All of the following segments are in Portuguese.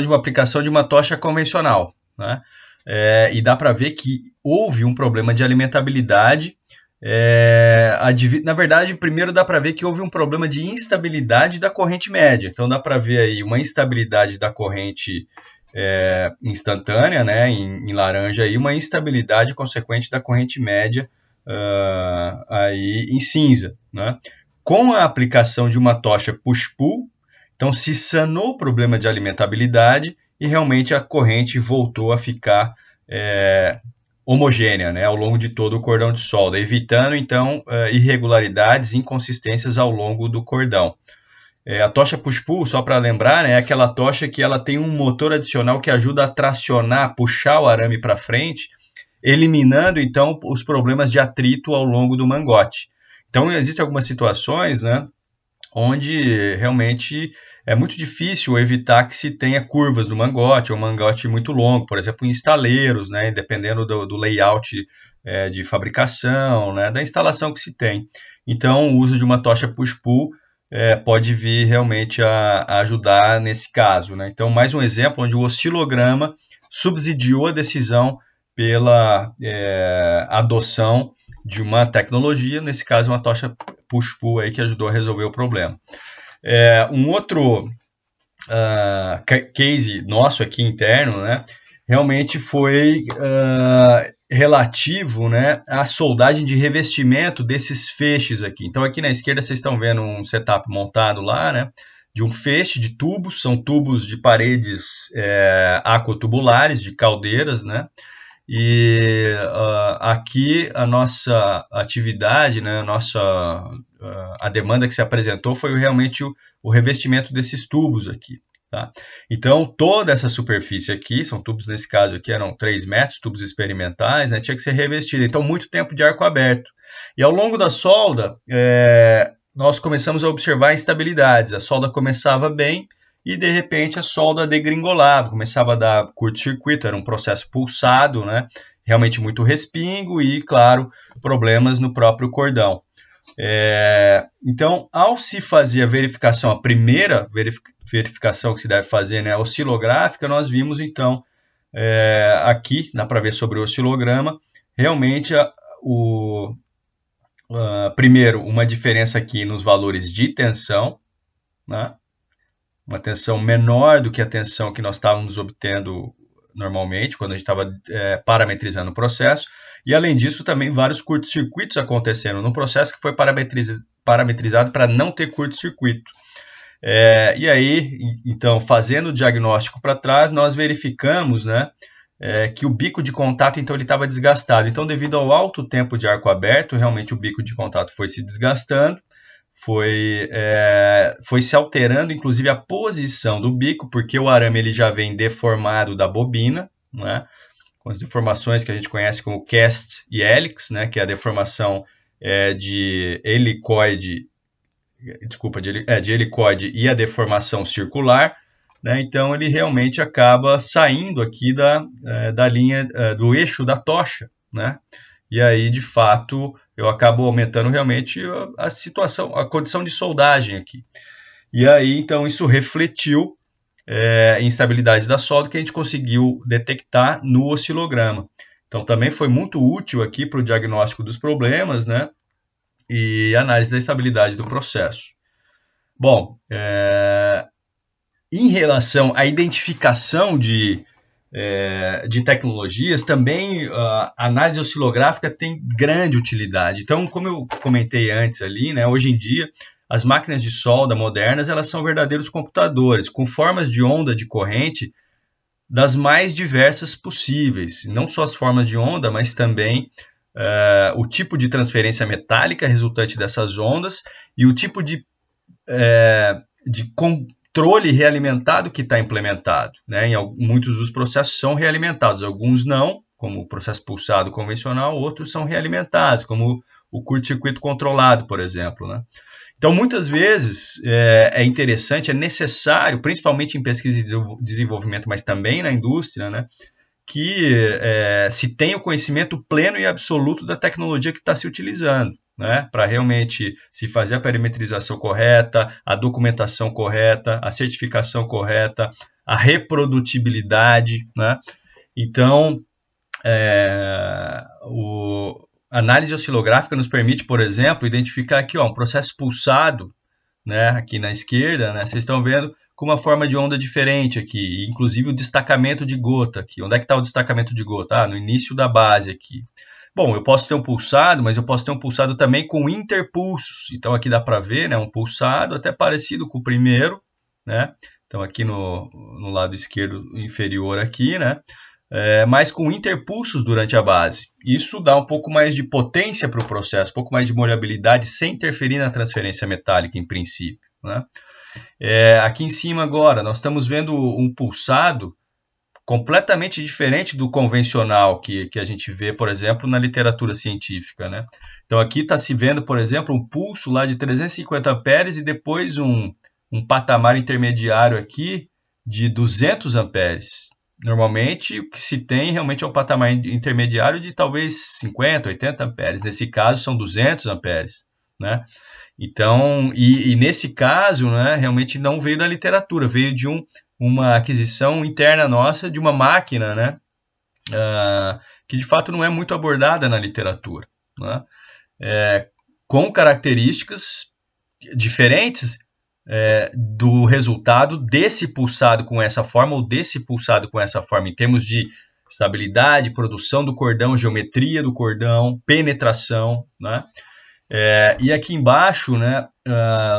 de uma aplicação de uma tocha convencional, né? E dá para ver que houve um problema de alimentabilidade. Na verdade, primeiro dá para ver que houve um problema de instabilidade da corrente média. Então dá para ver aí uma instabilidade da corrente instantânea, né, em laranja, e uma instabilidade consequente da corrente média aí em cinza, né? Com a aplicação de uma tocha push-pull, então se sanou o problema de alimentabilidade e realmente a corrente voltou a ficar homogênea, né, ao longo de todo o cordão de solda, evitando então irregularidades, inconsistências ao longo do cordão. A tocha push-pull, só para lembrar, né, é aquela tocha que ela tem um motor adicional que ajuda a tracionar, puxar o arame para frente, eliminando então os problemas de atrito ao longo do mangote. Então existem algumas situações, né, onde realmente é muito difícil evitar que se tenha curvas no mangote, ou um mangote muito longo, por exemplo, em estaleiros, né, dependendo do layout de fabricação, né, da instalação que se tem. Então, o uso de uma tocha push-pull pode vir realmente a ajudar nesse caso, né? Então, mais um exemplo onde o oscilograma subsidiou a decisão pela adoção de uma tecnologia, nesse caso uma tocha push-pull aí que ajudou a resolver o problema. Um outro case nosso aqui interno, né, realmente foi relativo, né, à soldagem de revestimento desses feixes aqui. Então aqui na esquerda vocês estão vendo um setup montado lá, né, de um feixe de tubos, são tubos de paredes aquatubulares, de caldeiras, né, e aqui a nossa atividade, né, a demanda que se apresentou foi realmente o revestimento desses tubos aqui. Tá? Então, toda essa superfície aqui, são tubos, nesse caso aqui eram 3 metros, tubos experimentais, né, tinha que ser revestida. Então, muito tempo de arco aberto. E ao longo da solda, nós começamos a observar instabilidades. A solda começava bem e, de repente, a solda degringolava, começava a dar curto-circuito, era um processo pulsado, né, realmente muito respingo e, claro, problemas no próprio cordão. Então, ao se fazer a verificação, a primeira verificação que se deve fazer, né, oscilográfica, nós vimos então, aqui, dá para ver sobre o oscilograma, realmente primeiro, uma diferença aqui nos valores de tensão, né, uma tensão menor do que a tensão que nós estávamos obtendo normalmente, quando a gente estava parametrizando o processo, e além disso também vários curtos-circuitos acontecendo no processo que foi parametrizado para não ter curto-circuito. E aí, então, fazendo o diagnóstico para trás, nós verificamos, né, que o bico de contato, então, ele estava desgastado. Então, devido ao alto tempo de arco aberto, realmente o bico de contato foi se desgastando, foi se alterando, inclusive, a posição do bico, porque o arame ele já vem deformado da bobina, né, com as deformações que a gente conhece como cast e helix, né, que é a deformação de helicoide, de helicoide e a deformação circular, né, então ele realmente acaba saindo aqui da linha, do eixo da tocha, né, e aí, de fato, eu acabo aumentando realmente a situação, a condição de soldagem aqui. E aí, então, isso refletiu instabilidade da solda que a gente conseguiu detectar no oscilograma. Então, também foi muito útil aqui para o diagnóstico dos problemas, né, e análise da estabilidade do processo. Bom, em relação à identificação de tecnologias, também a análise oscilográfica tem grande utilidade. Então, como eu comentei antes ali, né, hoje em dia, as máquinas de solda modernas, elas são verdadeiros computadores, com formas de onda de corrente das mais diversas possíveis. Não só as formas de onda, mas também o tipo de transferência metálica resultante dessas ondas e o tipo de controle realimentado que está implementado, né? Muitos dos processos são realimentados, alguns não, como o processo pulsado convencional, outros são realimentados, como o curto-circuito controlado, por exemplo, né? Então, muitas vezes é interessante, é necessário, principalmente em pesquisa e desenvolvimento, mas também na indústria, né, que se tenha o conhecimento pleno e absoluto da tecnologia que está se utilizando, né, para realmente se fazer a parametrização correta, a documentação correta, a certificação correta, a reprodutibilidade, né? Então, a análise oscilográfica nos permite, por exemplo, identificar aqui um processo pulsado, né, aqui na esquerda, né, vocês estão vendo com uma forma de onda diferente aqui, inclusive o destacamento de gota aqui. Onde é que está o destacamento de gota? No início da base aqui. Bom, eu posso ter um pulsado, mas eu posso ter um pulsado também com interpulsos. Então aqui dá para ver, né, um pulsado até parecido com o primeiro, né? Então aqui no lado esquerdo inferior aqui, né? Mas com interpulsos durante a base. Isso dá um pouco mais de potência para o processo, um pouco mais de molhabilidade, sem interferir na transferência metálica, em princípio, né? Aqui em cima agora, nós estamos vendo um pulsado completamente diferente do convencional que a gente vê, por exemplo, na literatura científica, né? Então aqui está se vendo, por exemplo, um pulso lá de 350 amperes e depois um patamar intermediário aqui de 200 amperes. Normalmente, o que se tem realmente é um patamar intermediário de talvez 50, 80 amperes. Nesse caso, são 200 amperes, né? Então, e nesse caso, né, realmente não veio da literatura, veio de uma aquisição interna nossa de uma máquina, né, que de fato não é muito abordada na literatura, né? Com características diferentes do resultado desse pulsado com essa forma ou desse pulsado com essa forma, em termos de estabilidade, produção do cordão, geometria do cordão, penetração, né? E aqui embaixo, né,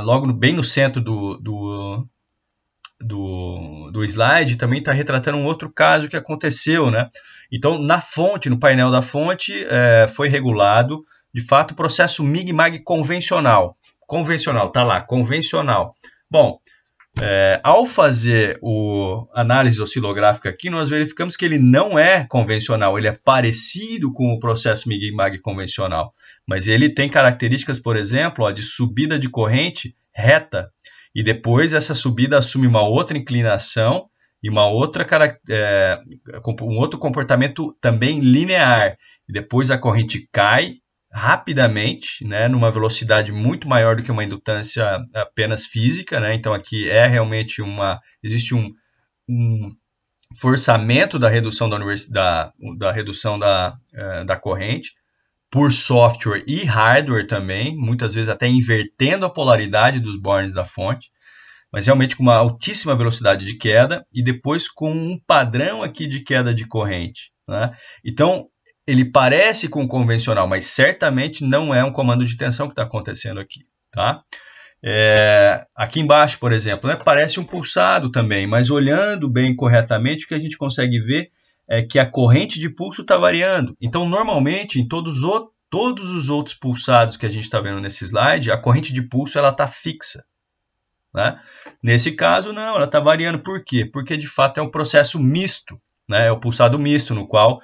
logo bem no centro do slide, também está retratando um outro caso que aconteceu, né? Então, na fonte, no painel da fonte, foi regulado, de fato, o processo MIG-MAG convencional. Convencional, tá lá, convencional. Bom, ao fazer a análise oscilográfica aqui, nós verificamos que ele não é convencional, ele é parecido com o processo MIG-MAG convencional, mas ele tem características, por exemplo, de subida de corrente reta, e depois essa subida assume uma outra inclinação e um outro comportamento também linear, e depois a corrente cai rapidamente, né, numa velocidade muito maior do que uma indutância apenas física, né? Então aqui realmente existe um forçamento da redução da redução da corrente por software e hardware também, muitas vezes até invertendo a polaridade dos bornes da fonte, mas realmente com uma altíssima velocidade de queda e depois com um padrão aqui de queda de corrente, né? Então ele parece com o convencional, mas certamente não é um comando de tensão que está acontecendo aqui, tá? Aqui embaixo, por exemplo, né, parece um pulsado também, mas olhando bem corretamente, o que a gente consegue ver é que a corrente de pulso está variando. Então, normalmente, em todos os outros pulsados que a gente está vendo nesse slide, a corrente de pulso está fixa, né? Nesse caso, não, ela está variando. Por quê? Porque, de fato, é um processo misto, né? É o pulsado misto, no qual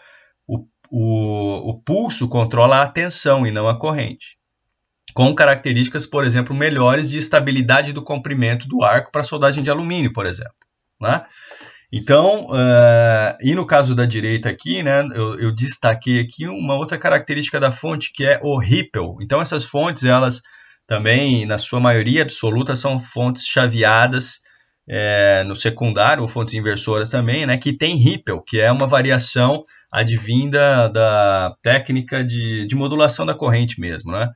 o pulso controla a tensão e não a corrente, com características, por exemplo, melhores de estabilidade do comprimento do arco para soldagem de alumínio, por exemplo, né? Então, e no caso da direita aqui, né, eu destaquei aqui uma outra característica da fonte, que é o ripple. Então, essas fontes, elas também, na sua maioria absoluta, são fontes chaveadas no secundário, ou fontes inversoras também, né, que tem ripple, que é uma variação advinda da técnica de modulação da corrente mesmo, né?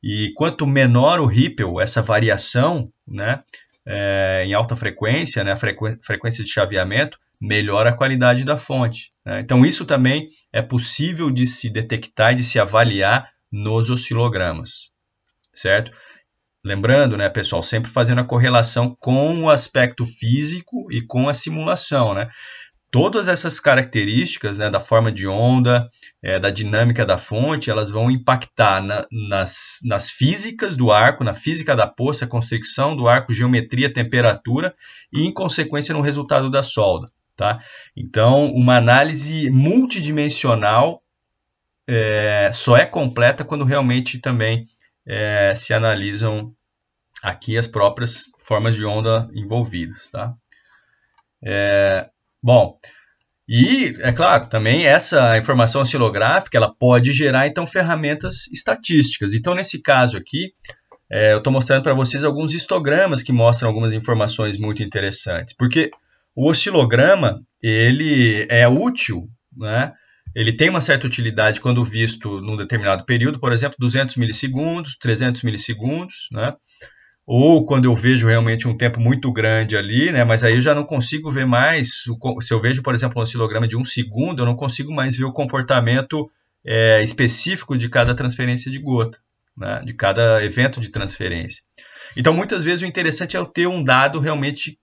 E quanto menor o ripple, essa variação, né, em alta frequência, né, a frequência de chaveamento, melhora a qualidade da fonte, né? Então isso também é possível de se detectar e de se avaliar nos oscilogramas, certo? Lembrando, né, pessoal, sempre fazendo a correlação com o aspecto físico e com a simulação, né? Todas essas características, né, da forma de onda, da dinâmica da fonte, elas vão impactar nas físicas do arco, na física da poça, constricção do arco, geometria, temperatura e, em consequência, no resultado da solda, tá? Então, uma análise multidimensional só é completa quando realmente também se analisam aqui as próprias formas de onda envolvidas, tá? Bom, e, é claro, também essa informação oscilográfica, ela pode gerar, então, ferramentas estatísticas. Então, nesse caso aqui, eu estou mostrando para vocês alguns histogramas que mostram algumas informações muito interessantes. Porque O oscilograma, ele é útil, né? Ele tem uma certa utilidade quando visto num determinado período, por exemplo, 200 milissegundos, 300 milissegundos, né? Ou quando eu vejo realmente um tempo muito grande ali, né? Mas aí eu já não consigo ver mais, se eu vejo, por exemplo, um oscilograma de 1 segundo, eu não consigo mais ver o comportamento específico de cada transferência de gota, né? De cada evento de transferência. Então, muitas vezes o interessante é eu ter um dado realmente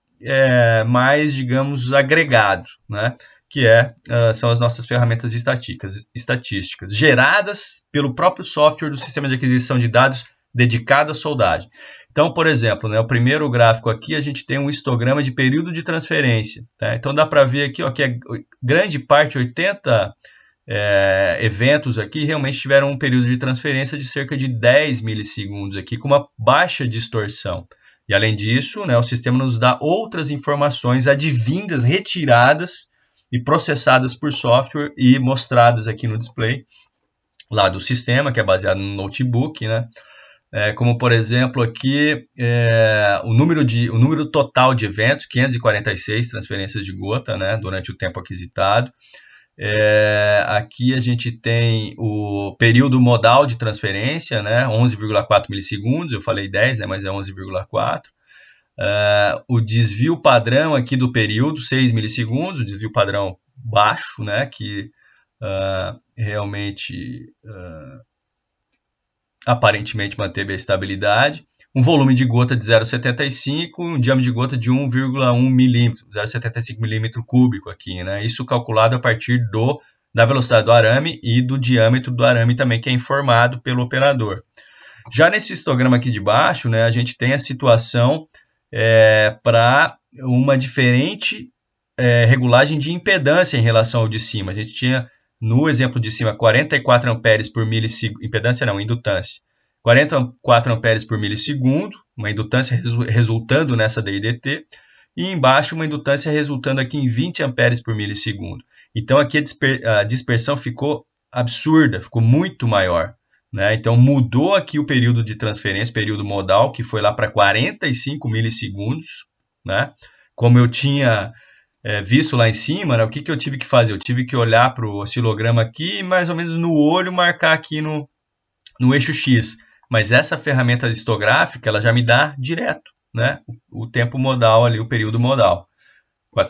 mais, digamos, agregado, né? Que são as nossas ferramentas estatísticas, geradas pelo próprio software do sistema de aquisição de dados dedicado à soldagem. Então, por exemplo, né, o primeiro gráfico aqui, a gente tem um histograma de período de transferência. Tá? Então, dá para ver aqui ó, que grande parte, 80 eventos aqui, realmente tiveram um período de transferência de cerca de 10 milissegundos aqui, com uma baixa distorção. E, além disso, né, o sistema nos dá outras informações advindas, retiradas e processadas por software e mostradas aqui no display lá do sistema, que é baseado no notebook, né? Como, por exemplo, aqui o número total de eventos, 546 transferências de gota, né, durante o tempo aquisitado. Aqui a gente tem o período modal de transferência, né, 11,4 milissegundos, eu falei 10, né, mas é 11,4. O desvio padrão aqui do período, 6 milissegundos, o desvio padrão baixo, né, que realmente aparentemente manteve a estabilidade. Um volume de gota de 0,75 e um diâmetro de gota de 1,1 milímetro, 0,75 milímetro cúbico aqui, né? Isso calculado a partir da velocidade do arame e do diâmetro do arame também, que é informado pelo operador. Já nesse histograma aqui de baixo, né, a gente tem a situação para uma diferente regulagem de impedância em relação ao de cima. A gente tinha, no exemplo de cima, 44 amperes por milissegundo, impedância não, indutância. 44 amperes por milissegundo, uma indutância resultando nessa DIDT, e embaixo uma indutância resultando aqui em 20 amperes por milissegundo. Então aqui a dispersão ficou absurda, ficou muito maior. Né? Então mudou aqui o período de transferência, período modal, que foi lá para 45 milissegundos. Né? Como eu tinha visto lá em cima, né? O que eu tive que fazer? Eu tive que olhar para o oscilograma aqui e mais ou menos no olho marcar aqui no eixo X. Mas essa ferramenta histográfica, ela já me dá direto, né? O tempo modal ali, o período modal.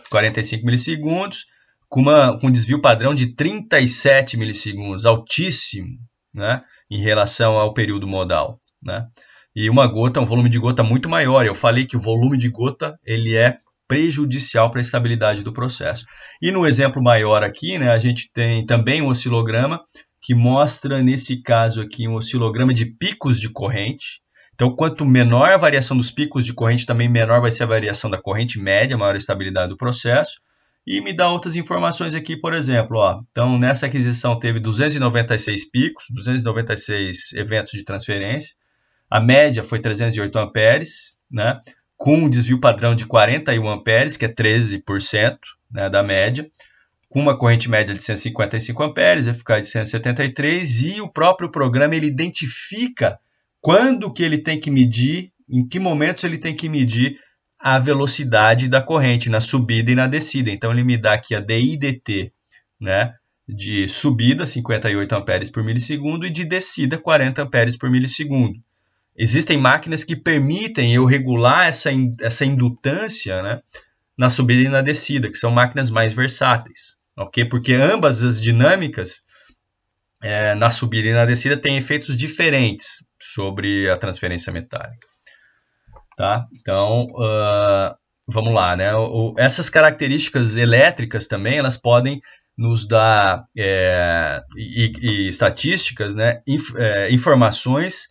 45 milissegundos, com um desvio padrão de 37 milissegundos, altíssimo, né? Em relação ao período modal, né? E uma gota, um volume de gota muito maior. Eu falei que o volume de gota, ele é prejudicial para a estabilidade do processo. E no exemplo maior aqui, né, a gente tem também um oscilograma que mostra, nesse caso aqui, um oscilograma de picos de corrente. Então, quanto menor a variação dos picos de corrente, também menor vai ser a variação da corrente média, maior a estabilidade do processo. E me dá outras informações aqui, por exemplo, ó, então nessa aquisição teve 296 picos, 296 eventos de transferência, a média foi 308 amperes, né, com um desvio padrão de 41 amperes, que é 13%, né, da média, com uma corrente média de 155 amperes, eficaz de 173, e o próprio programa ele identifica quando que ele tem que medir, em que momentos ele tem que medir a velocidade da corrente, na subida e na descida. Então, ele me dá aqui a DIDT, né, de subida, 58 amperes por milissegundo, e de descida, 40 amperes por milissegundo. Existem máquinas que permitem eu regular essa indutância, né, na subida e na descida, que são máquinas mais versáteis, ok? Porque ambas as dinâmicas, na subida e na descida, têm efeitos diferentes sobre a transferência metálica. Tá? Então, vamos lá, né? Essas características elétricas também, elas podem nos dar e estatísticas, né? Informações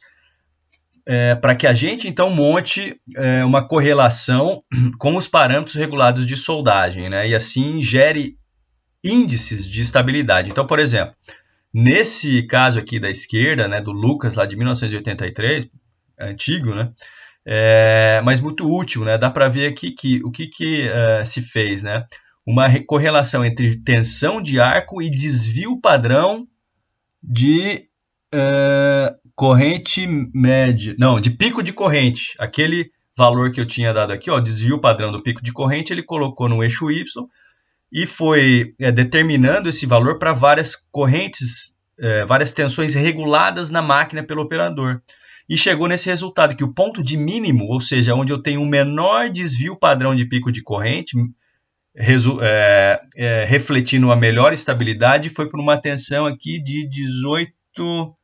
para que a gente, então, monte uma correlação com os parâmetros regulados de soldagem, né? E assim gere índices de estabilidade. Então, por exemplo, nesse caso aqui da esquerda, né, do Lucas, lá de 1983, antigo, né? Mas muito útil, né? Dá para ver aqui que o que se fez, né? Uma correlação entre tensão de arco e desvio padrão de corrente média, não, de pico de corrente, aquele valor que eu tinha dado aqui, ó, desvio padrão do pico de corrente, ele colocou no eixo Y e foi determinando esse valor para várias correntes, várias tensões reguladas na máquina pelo operador. E chegou nesse resultado que o ponto de mínimo, ou seja, onde eu tenho o menor desvio padrão de pico de corrente, refletindo a melhor estabilidade, foi por uma tensão aqui de 18,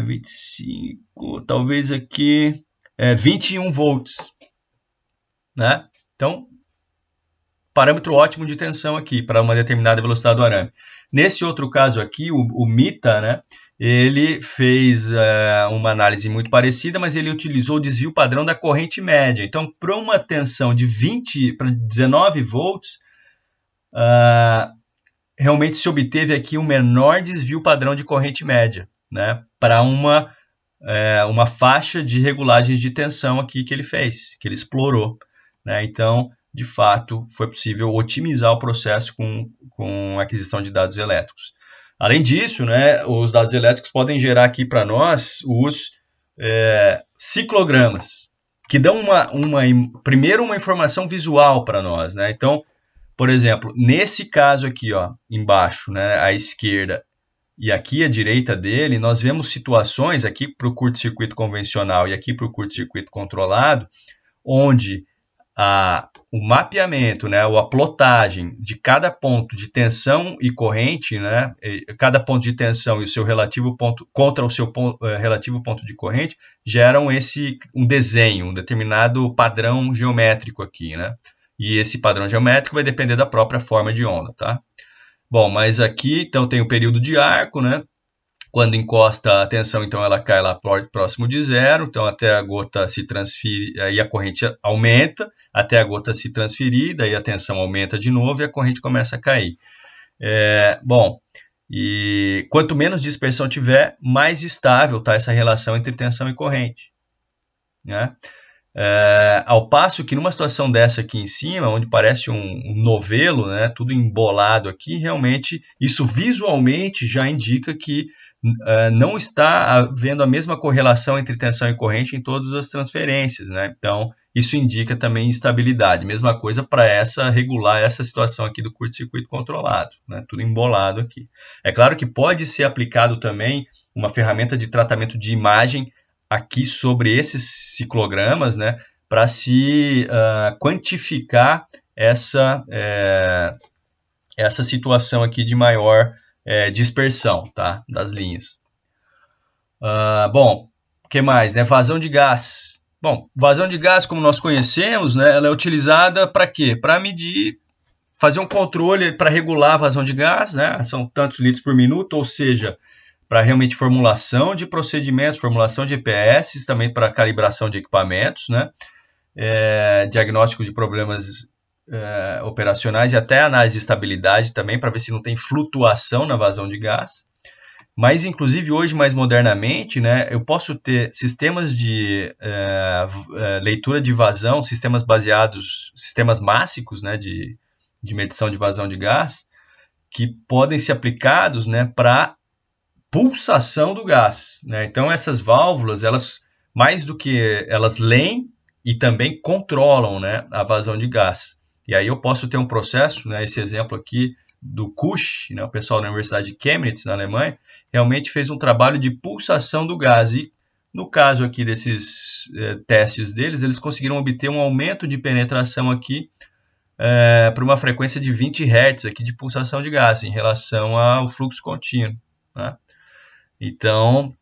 25, talvez aqui 21 volts, né? Então, parâmetro ótimo de tensão aqui para uma determinada velocidade do arame. Nesse outro caso aqui, o Mita, né, ele fez uma análise muito parecida, mas ele utilizou o desvio padrão da corrente média. Então, para uma tensão de 20 para 19 volts, realmente se obteve aqui o menor desvio padrão de corrente média, né, para uma faixa de regulagens de tensão aqui que ele fez, que ele explorou, né? Então, de fato, foi possível otimizar o processo com a aquisição de dados elétricos. Além disso, né, os dados elétricos podem gerar aqui para nós os ciclogramas, que dão primeiro uma informação visual para nós, né? Então, por exemplo, nesse caso aqui, ó, embaixo, né, à esquerda, e aqui à direita dele, nós vemos situações aqui para o curto-circuito convencional e aqui para o curto-circuito controlado, onde o mapeamento, né, ou a plotagem de cada ponto de tensão e corrente, né, cada ponto de tensão e o seu relativo ponto contra o seu relativo ponto de corrente, geram um desenho, um determinado padrão geométrico aqui, né? E esse padrão geométrico vai depender da própria forma de onda, tá? Bom, mas aqui, então, tem o período de arco, né? Quando encosta a tensão, então, ela cai lá próximo de zero, então, até a gota se transferir, aí a corrente aumenta, até a gota se transferir, daí a tensão aumenta de novo e a corrente começa a cair. Bom, e quanto menos dispersão tiver, mais estável está essa relação entre tensão e corrente, né? Ao passo que numa situação dessa aqui em cima, onde parece um novelo, né, tudo embolado aqui, realmente isso visualmente já indica que não está havendo a mesma correlação entre tensão e corrente em todas as transferências, né? Então isso indica também instabilidade. Mesma coisa para regular essa situação aqui do curto-circuito controlado, né? Tudo embolado aqui. É claro que pode ser aplicado também uma ferramenta de tratamento de imagem aqui sobre esses ciclogramas, né, para se quantificar essa situação aqui de maior dispersão, tá, das linhas. Bom, o que mais, né? Vazão de gás. Bom, vazão de gás, como nós conhecemos, né, ela é utilizada para quê? Para medir, fazer um controle para regular a vazão de gás, né? São tantos litros por minuto, ou seja, para realmente formulação de procedimentos, formulação de EPS, também para calibração de equipamentos, né? Diagnóstico de problemas operacionais e até análise de estabilidade também, para ver se não tem flutuação na vazão de gás. Mas, inclusive, hoje, mais modernamente, né, eu posso ter sistemas de leitura de vazão, sistemas mássicos, né, de medição de vazão de gás, que podem ser aplicados, né, para pulsação do gás, né? Então essas válvulas, elas mais do que elas leem e também controlam, né, a vazão de gás. E aí eu posso ter um processo, né, esse exemplo aqui do Kusch, né, o pessoal da Universidade de Chemnitz, na Alemanha, realmente fez um trabalho de pulsação do gás. E no caso aqui desses testes deles, eles conseguiram obter um aumento de penetração aqui para uma frequência de 20 Hz aqui de pulsação de gás em relação ao fluxo contínuo, né? Então,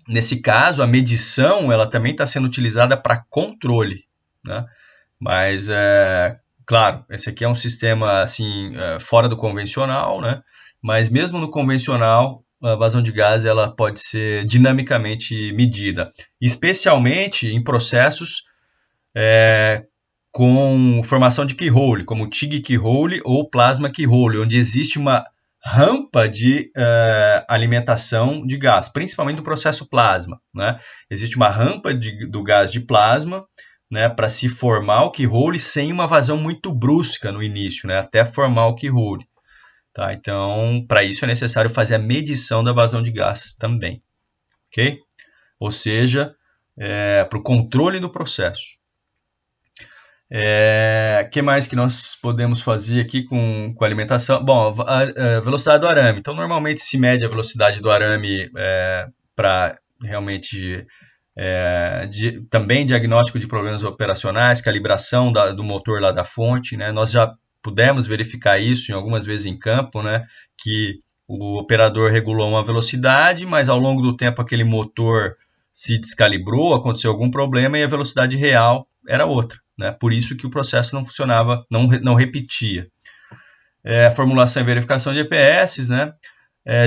nesse caso, a medição ela também está sendo utilizada para controle, né? Mas, claro, esse aqui é um sistema assim, fora do convencional, né? Mas mesmo no convencional, a vazão de gás ela pode ser dinamicamente medida, especialmente em processos com formação de keyhole, como TIG keyhole ou plasma keyhole, onde existe uma rampa de alimentação de gás, principalmente no processo plasma, né? Existe uma rampa do gás de plasma, né, para se formar o keyhole sem uma vazão muito brusca no início, né, até formar o keyhole. Tá? Então, para isso é necessário fazer a medição da vazão de gás também, ok? Ou seja, para o controle do processo. Que mais que nós podemos fazer aqui com a alimentação? Bom, a velocidade do arame. Então, normalmente se mede a velocidade do arame para realmente também diagnóstico de problemas operacionais, calibração do motor lá da fonte, né? Nós já pudemos verificar isso em algumas vezes em campo, né? Que o operador regulou uma velocidade, mas ao longo do tempo aquele motor se descalibrou, aconteceu algum problema e a velocidade real era outra, né? Por isso que o processo não funcionava, não repetia. Formulação e verificação de EPS, né?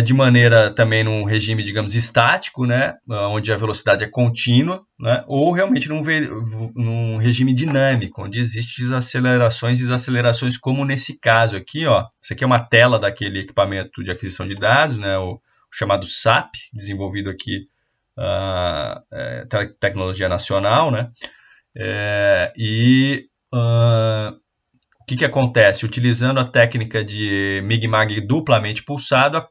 De maneira também num regime, digamos, estático, né? Onde a velocidade é contínua, né? Ou realmente num regime dinâmico, onde existem acelerações e desacelerações, como nesse caso aqui, ó. Isso aqui é uma tela daquele equipamento de aquisição de dados, né? O chamado SAP, desenvolvido aqui, tecnologia nacional, né? O que acontece? Utilizando a técnica de MIG-MAG duplamente pulsado,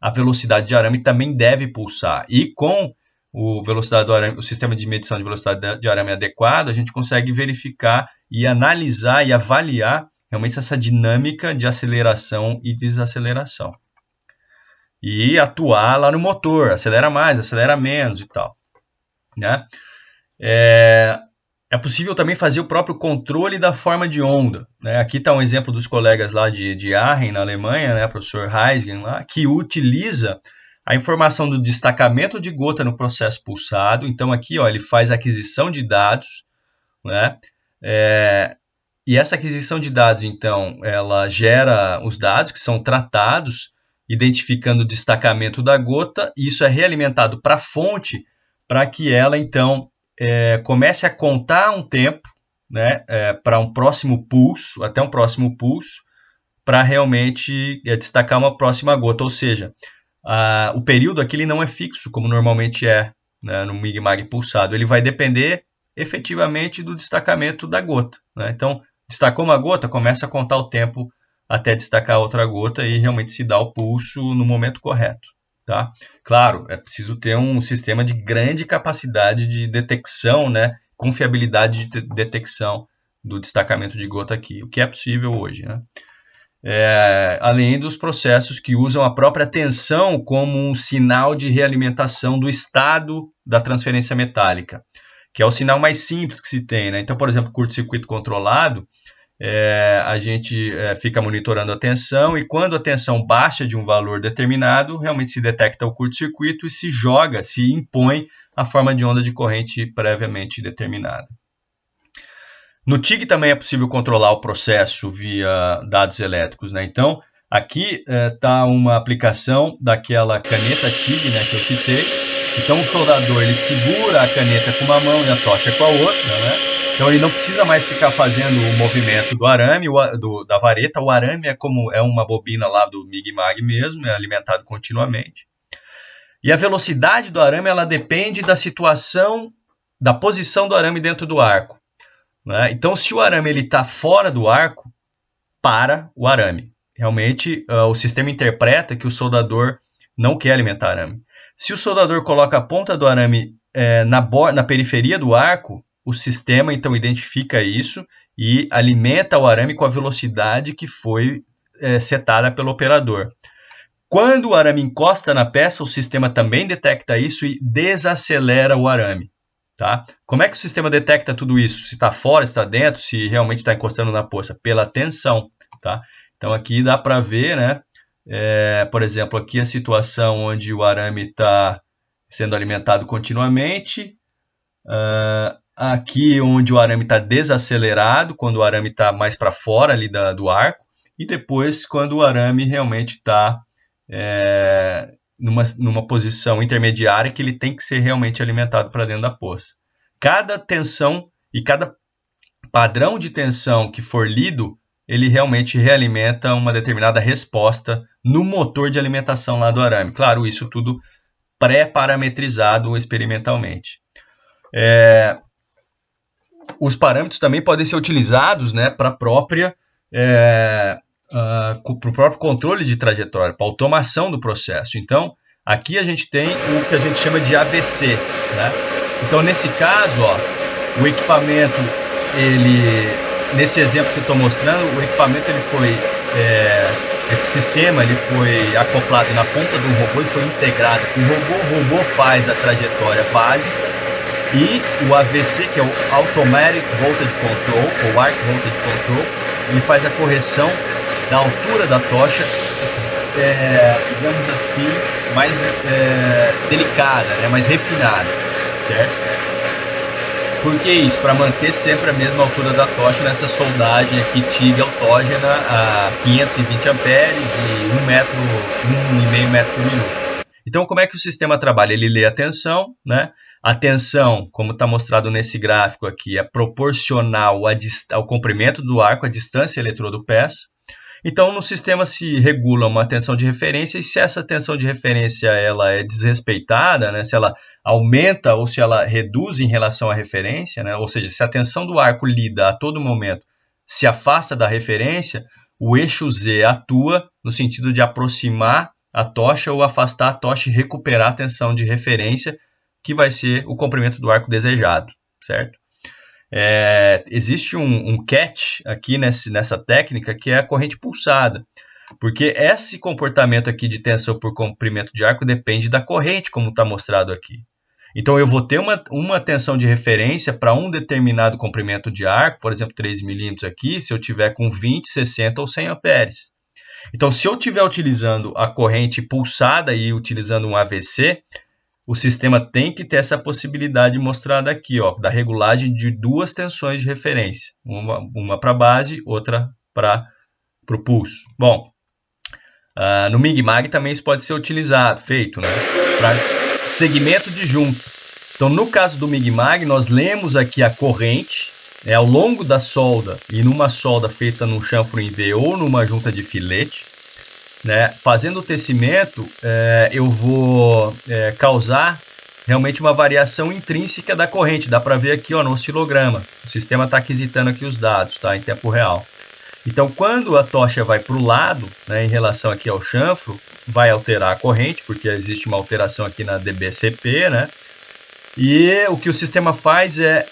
a velocidade de arame também deve pulsar. E com o sistema de medição de velocidade de arame adequado, a gente consegue verificar e analisar e avaliar realmente essa dinâmica de aceleração e desaceleração. E atuar lá no motor, acelera mais, acelera menos e tal, né? É possível também fazer o próprio controle da forma de onda, né? Aqui está um exemplo dos colegas lá de Aachen, na Alemanha, né? O professor Heisgen, lá, que utiliza a informação do destacamento de gota no processo pulsado. Então, aqui ó, ele faz a aquisição de dados, né? E essa aquisição de dados, então, ela gera os dados que são tratados, identificando o destacamento da gota, e isso é realimentado para a fonte, para que ela, então, comece a contar um tempo, né, para um próximo pulso, até um próximo pulso, para realmente destacar uma próxima gota. Ou seja, o período aqui ele não é fixo, como normalmente é, né, no MIG-MAG pulsado. Ele vai depender efetivamente do destacamento da gota, né? Então, destacou uma gota, começa a contar o tempo até destacar outra gota e realmente se dá o pulso no momento correto. Tá? Claro, é preciso ter um sistema de grande capacidade de detecção, né? Confiabilidade de detecção do destacamento de gota aqui, o que é possível hoje, né? Além dos processos que usam a própria tensão como um sinal de realimentação do estado da transferência metálica, que é o sinal mais simples que se tem, né? Então, por exemplo, curto-circuito controlado, a gente fica monitorando a tensão e quando a tensão baixa de um valor determinado, realmente se detecta o curto-circuito e se impõe a forma de onda de corrente previamente determinada. No TIG também é possível controlar o processo via dados elétricos, né? Então, aqui está uma aplicação daquela caneta TIG, né, que eu citei. Então, o soldador ele segura a caneta com uma mão e a tocha com a outra, né? Então ele não precisa mais ficar fazendo o movimento do arame, da vareta. O arame é uma bobina lá do MIG-MAG mesmo, é alimentado continuamente. E a velocidade do arame ela depende da situação, da posição do arame dentro do arco, né? Então se o arame está fora do arco, para o arame. Realmente o sistema interpreta que o soldador não quer alimentar arame. Se o soldador coloca a ponta do arame na periferia do arco, o sistema então identifica isso e alimenta o arame com a velocidade que foi setada pelo operador. Quando o arame encosta na peça, o sistema também detecta isso e desacelera o arame. Tá? Como é que o sistema detecta tudo isso? Se está fora, se está dentro, se realmente está encostando na poça? Pela tensão. Tá? Então aqui dá para ver, né? Por exemplo, aqui a situação onde o arame está sendo alimentado continuamente. Aqui onde o arame está desacelerado, quando o arame está mais para fora ali do arco, e depois quando o arame realmente está numa posição intermediária que ele tem que ser realmente alimentado para dentro da poça. Cada tensão e cada padrão de tensão que for lido, ele realmente realimenta uma determinada resposta no motor de alimentação lá do arame. Claro, isso tudo pré-parametrizado experimentalmente. Os parâmetros também podem ser utilizados, né, para o próprio controle de trajetória, para automação do processo. Então, aqui a gente tem o que a gente chama de ABC, né? Então, nesse caso, ó, o equipamento ele nesse exemplo que eu estou mostrando, o equipamento ele foi, esse sistema ele foi acoplado na ponta do robô e foi integrado com o robô faz a trajetória básica e o AVC, que é o Automatic Voltage Control, ou Arc Voltage Control, ele faz a correção da altura da tocha, digamos assim, mais delicada, né, mais refinada, certo? Por que isso? Para manter sempre a mesma altura da tocha nessa soldagem aqui TIG autógena a 520 amperes e 1,5 metro por minuto. Então, como é que o sistema trabalha? Ele lê a tensão, né? A tensão, como está mostrado nesse gráfico aqui, é proporcional ao comprimento do arco, a distância eletrodo-pés. Então, no sistema se regula uma tensão de referência e se essa tensão de referência ela é desrespeitada, né, se ela aumenta ou se ela reduz em relação à referência, né, ou seja, se a tensão do arco lida a todo momento se afasta da referência, o eixo Z atua no sentido de aproximar a tocha ou afastar a tocha e recuperar a tensão de referência, que vai ser o comprimento do arco desejado, certo? Existe um catch aqui nessa técnica que é a corrente pulsada, porque esse comportamento aqui de tensão por comprimento de arco depende da corrente, como está mostrado aqui. Então eu vou ter uma tensão de referência para um determinado comprimento de arco, por exemplo 3 milímetros aqui, se eu tiver com 20, 60 ou 100 amperes. Então se eu estiver utilizando a corrente pulsada e utilizando um AVC, o sistema tem que ter essa possibilidade mostrada aqui, ó, da regulagem de duas tensões de referência. Uma para a base, outra para o pulso. Bom, no MIG-MAG também isso pode ser utilizado, feito, né, para segmento de junta. Então, no caso do MIG-MAG, nós lemos aqui a corrente ao longo da solda e numa solda feita num chanfro em V ou numa junta de filete. Né? Fazendo o tecimento, eu vou causar realmente uma variação intrínseca da corrente. Dá para ver aqui, ó, no oscilograma. O sistema está aquisitando aqui os dados, tá, em tempo real. Então, quando a tocha vai para o lado, né, em relação aqui ao chanfro, vai alterar a corrente, porque existe uma alteração aqui na DBCP, né? E o que o sistema faz é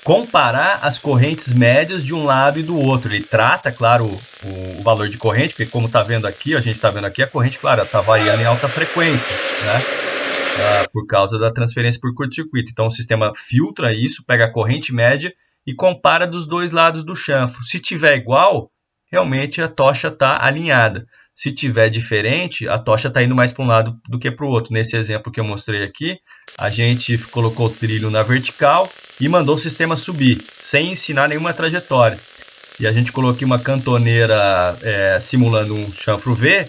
comparar as correntes médias de um lado e do outro. Ele trata, claro, o valor de corrente, porque como está vendo aqui, a gente está vendo aqui, a corrente, claro, está variando em alta frequência, né? Por causa da transferência por curto-circuito. Então o sistema filtra isso, pega a corrente média e compara dos dois lados do chanfro. Se tiver igual, realmente a tocha está alinhada. Se tiver diferente, a tocha está indo mais para um lado do que para o outro. Nesse exemplo que eu mostrei aqui, a gente colocou o trilho na vertical e mandou o sistema subir, sem ensinar nenhuma trajetória. E a gente colocou aqui uma cantoneira simulando um chanfro V,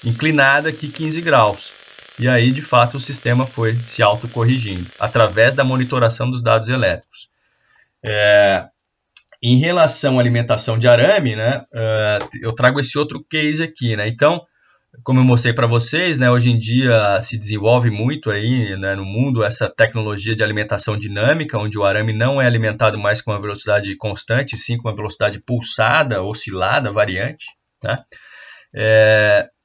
inclinada aqui 15 graus. E aí, de fato, o sistema foi se autocorrigindo, através da monitoração dos dados elétricos. Em relação à alimentação de arame, né, eu trago esse outro case aqui, né? Então, como eu mostrei para vocês, né, hoje em dia se desenvolve muito aí, né, no mundo essa tecnologia de alimentação dinâmica, onde o arame não é alimentado mais com uma velocidade constante, sim com uma velocidade pulsada, oscilada, variante, né?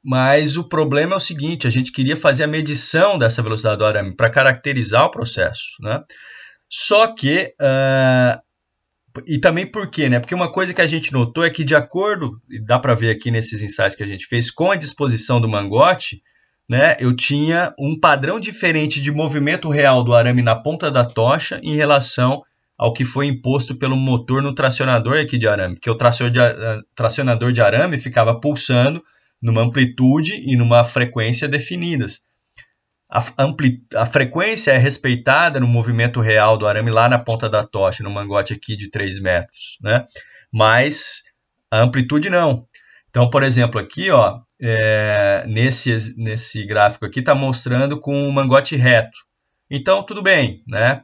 Mas o problema é o seguinte, a gente queria fazer a medição dessa velocidade do arame para caracterizar o processo, né? Só que e também por quê, né? Porque uma coisa que a gente notou é que, de acordo, e dá para ver aqui nesses ensaios que a gente fez, com a disposição do mangote, né, eu tinha um padrão diferente de movimento real do arame na ponta da tocha em relação ao que foi imposto pelo motor no tracionador aqui de arame, porque o tracionador de arame ficava pulsando numa amplitude e numa frequência definidas. A frequência é respeitada no movimento real do arame lá na ponta da tocha, no mangote aqui de 3 metros, né? Mas a amplitude não. Então, por exemplo, aqui, ó, nesse gráfico aqui está mostrando com o mangote reto. Então, tudo bem, né?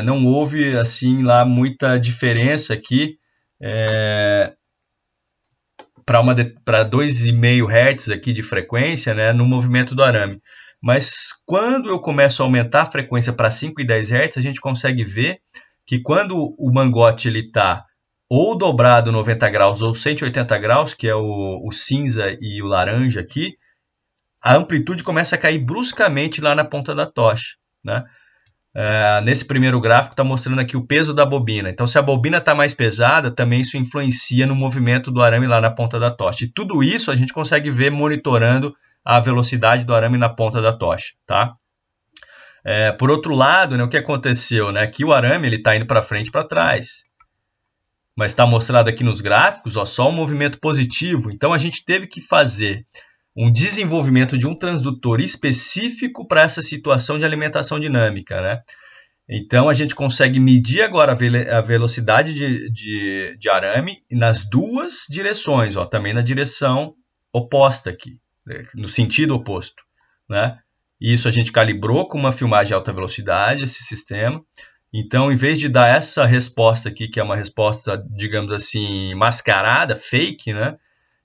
Não houve, assim, lá muita diferença aqui para 2,5 Hz aqui de frequência, né, no movimento do arame. Mas quando eu começo a aumentar a frequência para 5 e 10 Hz, a gente consegue ver que quando o mangote está ou dobrado 90 graus ou 180 graus, que é o cinza e o laranja aqui, a amplitude começa a cair bruscamente lá na ponta da tocha, né? Nesse primeiro gráfico está mostrando aqui o peso da bobina. Então, se a bobina está mais pesada, também isso influencia no movimento do arame lá na ponta da tocha. E tudo isso a gente consegue ver monitorando a velocidade do arame na ponta da tocha, tá? Por outro lado, né, o que aconteceu? Né? Aqui o arame está indo para frente e para trás. Mas está mostrado aqui nos gráficos, ó, só um movimento positivo. Então, a gente teve que fazer um desenvolvimento de um transdutor específico para essa situação de alimentação dinâmica, né? Então, a gente consegue medir agora a velocidade de arame nas duas direções, ó, também na direção oposta aqui, no sentido oposto, né? Isso a gente calibrou com uma filmagem de alta velocidade, esse sistema. Então, em vez de dar essa resposta aqui, que é uma resposta, digamos assim, mascarada, fake, né?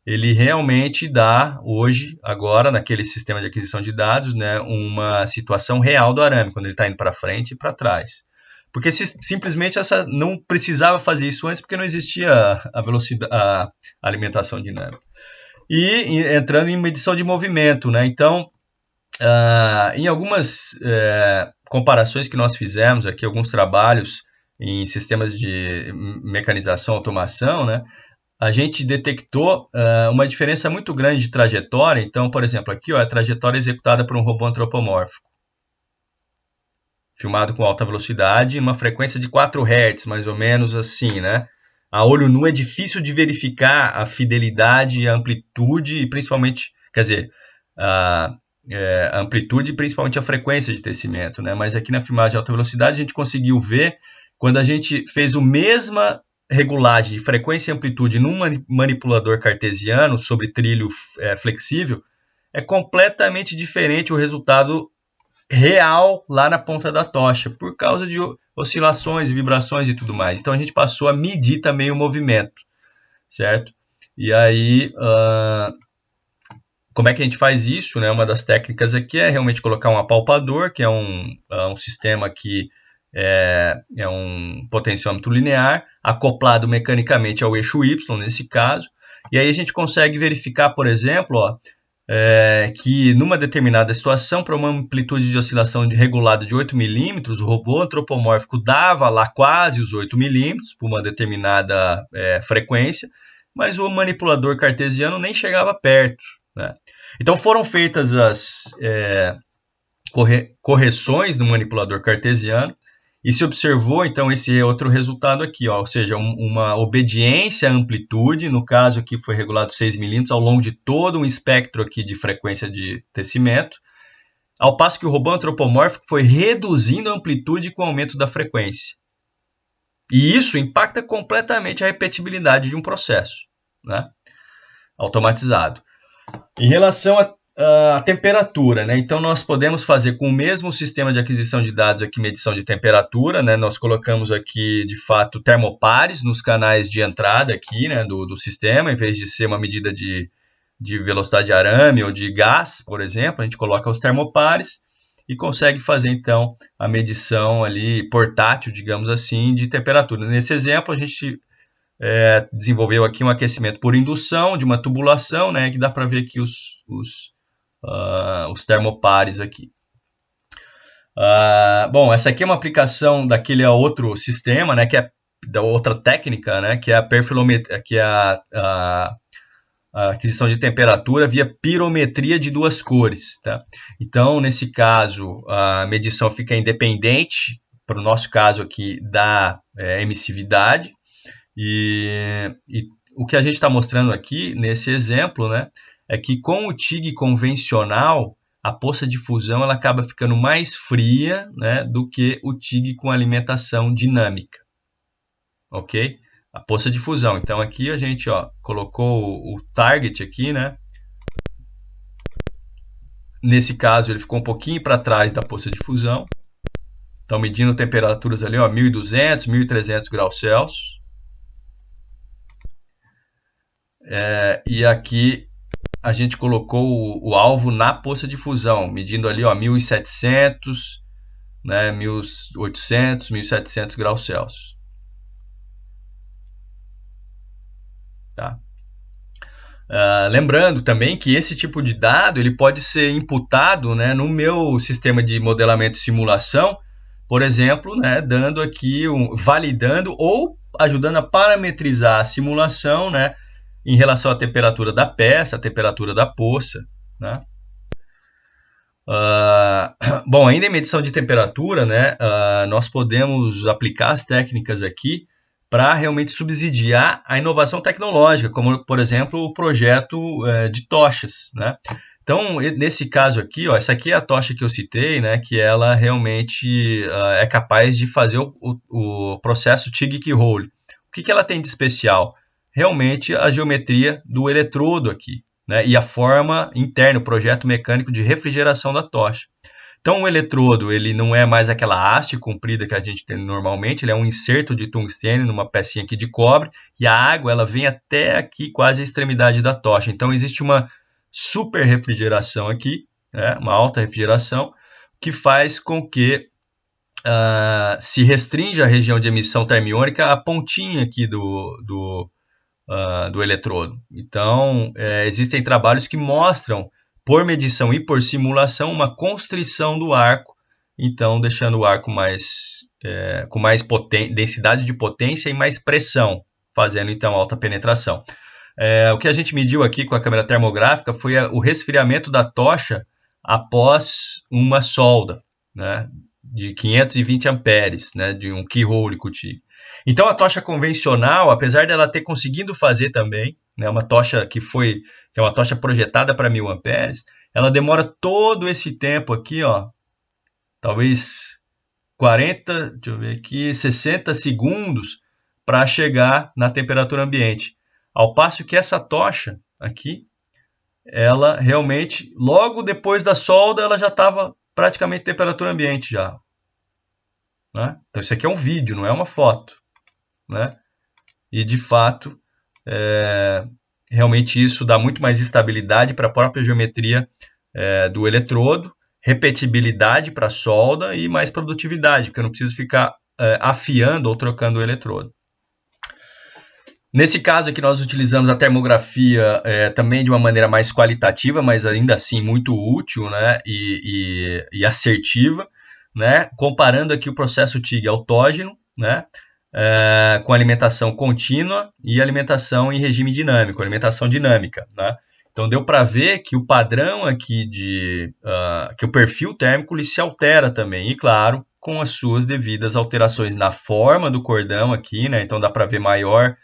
Ele realmente dá, hoje, agora, naquele sistema de aquisição de dados, né, uma situação real do arame, quando ele está indo para frente e para trás. Porque simplesmente não precisava fazer isso antes, porque não existia a velocidade, a alimentação dinâmica. E entrando em medição de movimento, né? Então, em algumas comparações que nós fizemos aqui, alguns trabalhos em sistemas de mecanização, automação, né? A gente detectou uma diferença muito grande de trajetória. Então, por exemplo, aqui ó, a trajetória executada por um robô antropomórfico, filmado com alta velocidade, uma frequência de 4 Hz, mais ou menos assim, né? A olho nu é difícil de verificar a fidelidade e a amplitude, e principalmente, quer dizer, a amplitude e principalmente a frequência de tecimento, né? Mas aqui na filmagem de alta velocidade a gente conseguiu ver quando a gente fez o mesma regulagem de frequência e amplitude num manipulador cartesiano sobre trilho flexível, é completamente diferente o resultado real lá na ponta da tocha, por causa de oscilações, vibrações e tudo mais. Então a gente passou a medir também o movimento, certo? E aí, como é que a gente faz isso? Né? Uma das técnicas aqui é realmente colocar um apalpador, que é um sistema que é um potenciômetro linear, acoplado mecanicamente ao eixo Y, nesse caso. E aí a gente consegue verificar, por exemplo, ó, que numa determinada situação, para uma amplitude de oscilação regulada de 8 milímetros, o robô antropomórfico dava lá quase os 8 milímetros por uma determinada frequência, mas o manipulador cartesiano nem chegava perto, né? Então foram feitas as correções no manipulador cartesiano e se observou então esse outro resultado aqui, ó, ou seja, uma obediência à amplitude, no caso aqui foi regulado 6 milímetros ao longo de todo um espectro aqui de frequência de tecimento, ao passo que o robô antropomórfico foi reduzindo a amplitude com o aumento da frequência. E isso impacta completamente a repetibilidade de um processo, né, automatizado. Em relação a temperatura, né? Então nós podemos fazer com o mesmo sistema de aquisição de dados aqui, medição de temperatura, né? Nós colocamos aqui, de fato, termopares nos canais de entrada aqui, né, do sistema, em vez de ser uma medida de velocidade de arame ou de gás, por exemplo, a gente coloca os termopares e consegue fazer, então, a medição ali portátil, digamos assim, de temperatura. Nesse exemplo, a gente desenvolveu aqui um aquecimento por indução de uma tubulação, né, que dá para ver aqui os termopares aqui. Bom, essa aqui é uma aplicação daquele outro sistema, né, que é da outra técnica, né, que é a perfilometria, que é a aquisição de temperatura via pirometria de duas cores, tá? Então, nesse caso, a medição fica independente, para o nosso caso aqui, da emissividade, e o que a gente está mostrando aqui, nesse exemplo, né, é que com o TIG convencional, a poça de fusão ela acaba ficando mais fria, né, do que o TIG com alimentação dinâmica. Ok? A poça de fusão. Então aqui a gente colocou o target aqui, né? Nesse caso ele ficou um pouquinho para trás da poça de fusão. Então medindo temperaturas ali, 1200, 1300 graus Celsius. E aqui a gente colocou o alvo na poça de fusão, medindo ali 1700, né, 1800, 1700 graus Celsius. Tá? Lembrando também que esse tipo de dado ele pode ser imputado, né, no meu sistema de modelamento e simulação por exemplo, né, dando aqui, validando ou ajudando a parametrizar a simulação, né, em relação à temperatura da peça, à temperatura da poça, né? Bom, ainda em medição de temperatura, né, nós podemos aplicar as técnicas aqui para realmente subsidiar a inovação tecnológica, como, por exemplo, o projeto de tochas, né? Então, nesse caso aqui, ó, essa aqui é a tocha que eu citei, né, que ela realmente é capaz de fazer o processo TIG-Keyhole. O que ela tem de especial? Realmente a geometria do eletrodo aqui, né, e a forma interna, o projeto mecânico de refrigeração da tocha. Então, o eletrodo ele não é mais aquela haste comprida que a gente tem normalmente, ele é um inserto de tungstênio numa pecinha aqui de cobre, e a água ela vem até aqui quase a extremidade da tocha. Então, existe uma super refrigeração aqui, né, uma alta refrigeração, que faz com que se restrinja a região de emissão termiônica à pontinha aqui do eletrodo. Então, existem trabalhos que mostram, por medição e por simulação, uma constrição do arco, então deixando o arco com mais densidade de potência e mais pressão, fazendo então alta penetração. O que a gente mediu aqui com a câmera termográfica foi o resfriamento da tocha após uma solda, né, de 520 amperes, né, de um keyhole com TIG. Então a tocha convencional, apesar dela ter conseguido fazer também, né, uma tocha que é uma tocha projetada para 1000 amperes, ela demora todo esse tempo aqui, ó, talvez 40, deixa eu ver aqui, 60 segundos para chegar na temperatura ambiente. Ao passo que essa tocha aqui, ela realmente, logo depois da solda, ela já estava praticamente temperatura ambiente já. Né? Então isso aqui é um vídeo, não é uma foto. Né? E de fato, realmente isso dá muito mais estabilidade para a própria geometria do eletrodo, repetibilidade para a solda e mais produtividade, porque eu não preciso ficar afiando ou trocando o eletrodo. Nesse caso aqui nós utilizamos a termografia também de uma maneira mais qualitativa, mas ainda assim muito útil, né, e assertiva, né, comparando aqui o processo TIG autógeno, né, com alimentação contínua e alimentação em regime dinâmico, alimentação dinâmica. Né? Então deu para ver que o padrão aqui que o perfil térmico ele se altera também, e claro, com as suas devidas alterações na forma do cordão aqui, né? Então dá para ver maior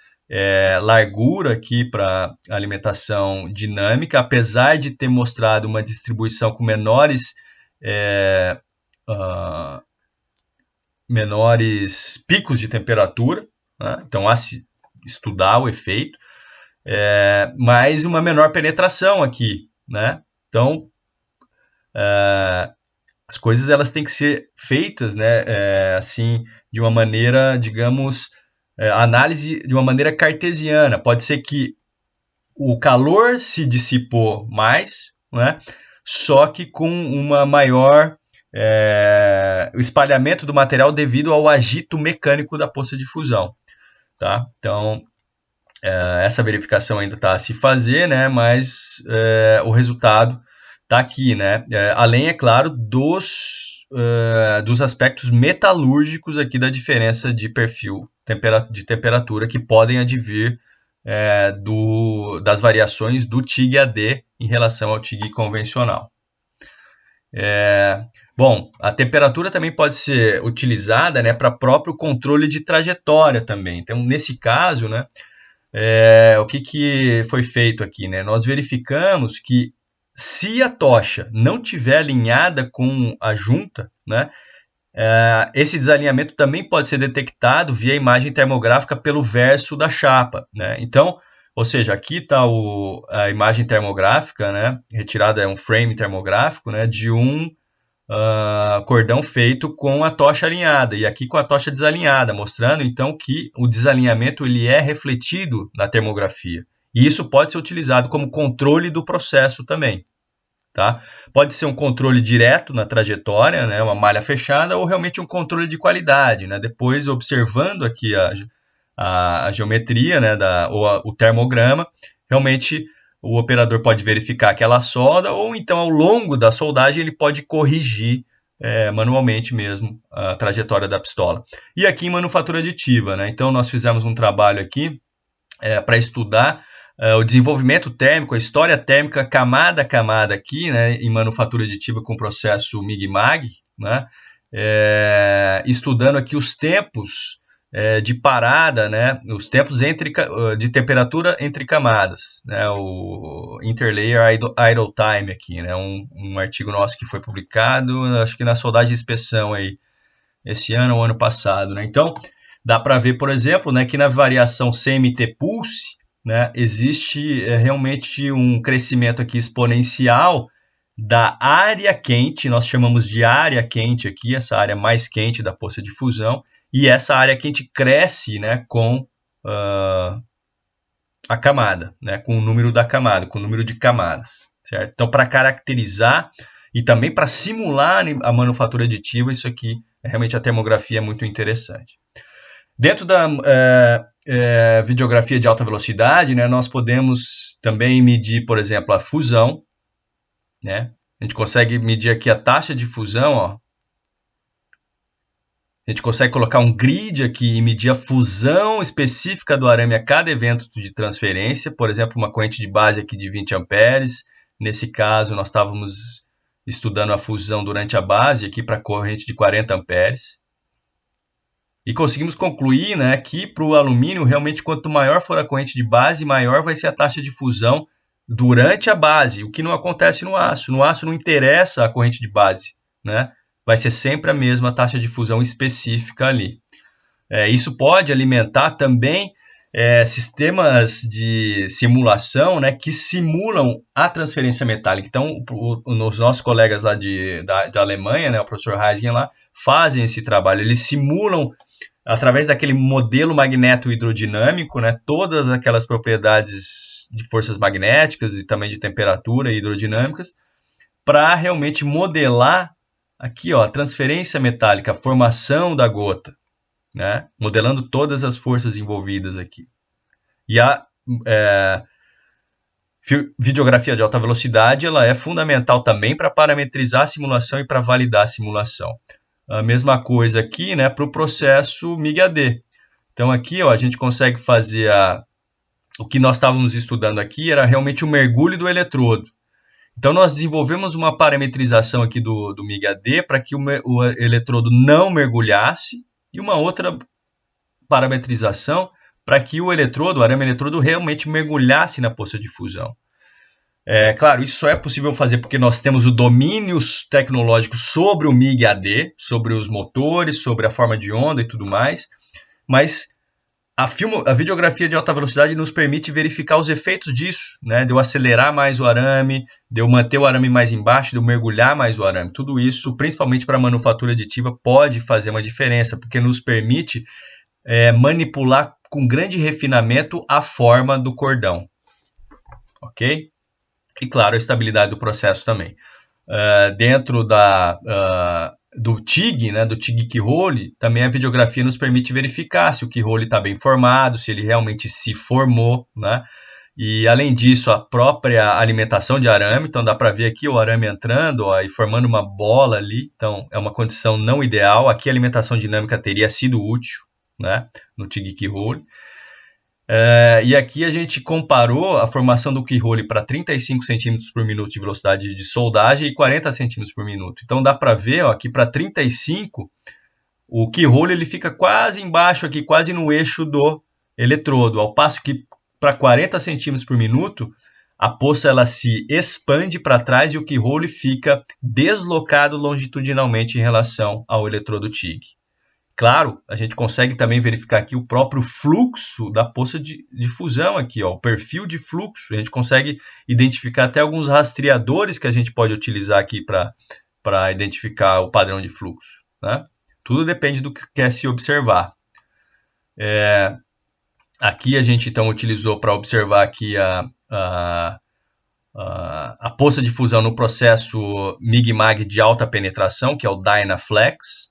largura aqui para alimentação dinâmica, apesar de ter mostrado uma distribuição com menores picos de temperatura, né? Então há se estudar o efeito, mas uma menor penetração aqui, né? Então as coisas elas têm que ser feitas, né? Assim, de uma maneira, digamos, análise de uma maneira cartesiana. Pode ser que o calor se dissipou mais, né? Só que com uma maior o espalhamento do material devido ao agito mecânico da poça de fusão. Tá? Então, essa verificação ainda está a se fazer, né? Mas o resultado está aqui. Né? Além, é claro, dos aspectos metalúrgicos aqui da diferença de perfil de temperatura que podem advir das variações do TIG-AD em relação ao TIG convencional. Bom, a temperatura também pode ser utilizada, né, para próprio controle de trajetória também. Então, nesse caso, né, o que foi feito aqui? Né? Nós verificamos que se a tocha não estiver alinhada com a junta, né, esse desalinhamento também pode ser detectado via imagem termográfica pelo verso da chapa. Né? Então, ou seja, aqui está a imagem termográfica, né, retirada, um frame termográfico, né, de um cordão feito com a tocha alinhada, e aqui com a tocha desalinhada, mostrando então que o desalinhamento ele é refletido na termografia. E isso pode ser utilizado como controle do processo também. Tá? Pode ser um controle direto na trajetória, né, uma malha fechada, ou realmente um controle de qualidade. Né? Depois, observando aqui a geometria, né, ou o termograma, realmente o operador pode verificar aquela solda, ou então ao longo da soldagem ele pode corrigir manualmente mesmo a trajetória da pistola. E aqui em manufatura aditiva, né? Então nós fizemos um trabalho aqui para estudar o desenvolvimento térmico, a história térmica camada a camada aqui, né, em manufatura aditiva com processo MIG-MAG, né, estudando aqui os tempos de parada, né, os tempos de temperatura entre camadas, né, o Interlayer Idle Time aqui, né, um artigo nosso que foi publicado, acho que na Soldagem de Inspeção aí, esse ano ou ano passado, né. Então, dá para ver, por exemplo, né, que na variação CMT Pulse, né, existe realmente um crescimento aqui exponencial da área quente, nós chamamos de área quente aqui, essa área mais quente da poça de fusão, e essa área quente cresce, né, com a camada, né, com o número da camada, com o número de camadas, certo? Então, para caracterizar e também para simular a manufatura aditiva, isso aqui, realmente a termografia é muito interessante. Dentro da videografia de alta velocidade, né, nós podemos também medir, por exemplo, a fusão, né? A gente consegue medir aqui a taxa de fusão, ó. A gente consegue colocar um grid aqui e medir a fusão específica do arame a cada evento de transferência, por exemplo, uma corrente de base aqui de 20 amperes. Nesse caso, nós estávamos estudando a fusão durante a base aqui para corrente de 40 amperes. E conseguimos concluir, né, que para o alumínio, realmente, quanto maior for a corrente de base, maior vai ser a taxa de fusão durante a base, o que não acontece no aço. No aço não interessa a corrente de base, né? Vai ser sempre a mesma taxa de fusão específica ali. Isso pode alimentar também sistemas de simulação, né, que simulam a transferência metálica. Então, os nossos colegas lá da Alemanha, né, o professor Heisgen lá, fazem esse trabalho. Eles simulam, através daquele modelo magneto-hidrodinâmico, né, todas aquelas propriedades de forças magnéticas e também de temperatura e hidrodinâmicas, para realmente modelar aqui, ó, a transferência metálica, a formação da gota, né, modelando todas as forças envolvidas aqui. E a videografia de alta velocidade, ela é fundamental também para parametrizar a simulação e para validar a simulação. A mesma coisa aqui, né, para o processo MIG-AD. Então aqui, ó, a gente consegue fazer o que nós estávamos estudando aqui era realmente o mergulho do eletrodo. Então nós desenvolvemos uma parametrização aqui do MIG-AD para que o eletrodo não mergulhasse e uma outra parametrização para que o arame eletrodo realmente mergulhasse na poça de fusão. Claro, isso só é possível fazer porque nós temos o domínio tecnológico sobre o MIG-AD, sobre os motores, sobre a forma de onda e tudo mais, mas a videografia de alta velocidade nos permite verificar os efeitos disso, né? De eu acelerar mais o arame, de eu manter o arame mais embaixo, de eu mergulhar mais o arame. Tudo isso, principalmente para a manufatura aditiva, pode fazer uma diferença, porque nos permite manipular com grande refinamento a forma do cordão. Ok? E, claro, a estabilidade do processo também. Dentro do TIG, né, do TIG Keyhole, também a videografia nos permite verificar se o Keyhole está bem formado, se ele realmente se formou, né? E, além disso, a própria alimentação de arame, então dá para ver aqui o arame entrando, ó, e formando uma bola ali, então é uma condição não ideal. Aqui a alimentação dinâmica teria sido útil, né, no TIG Keyhole. E aqui a gente comparou a formação do Keyhole para 35 cm por minuto de velocidade de soldagem e 40 cm por minuto. Então dá para ver, ó, que para 35 o Keyhole ele fica quase embaixo aqui, quase no eixo do eletrodo, ao passo que para 40 cm por minuto a poça ela se expande para trás e o Keyhole fica deslocado longitudinalmente em relação ao eletrodo TIG. Claro, a gente consegue também verificar aqui o próprio fluxo da poça de fusão aqui, ó, o perfil de fluxo. A gente consegue identificar até alguns rastreadores que a gente pode utilizar aqui para identificar o padrão de fluxo, né? Tudo depende do que quer se observar. Aqui a gente então utilizou para observar aqui a poça de fusão no processo MIG-MAG de alta penetração, que é o Dynaflex.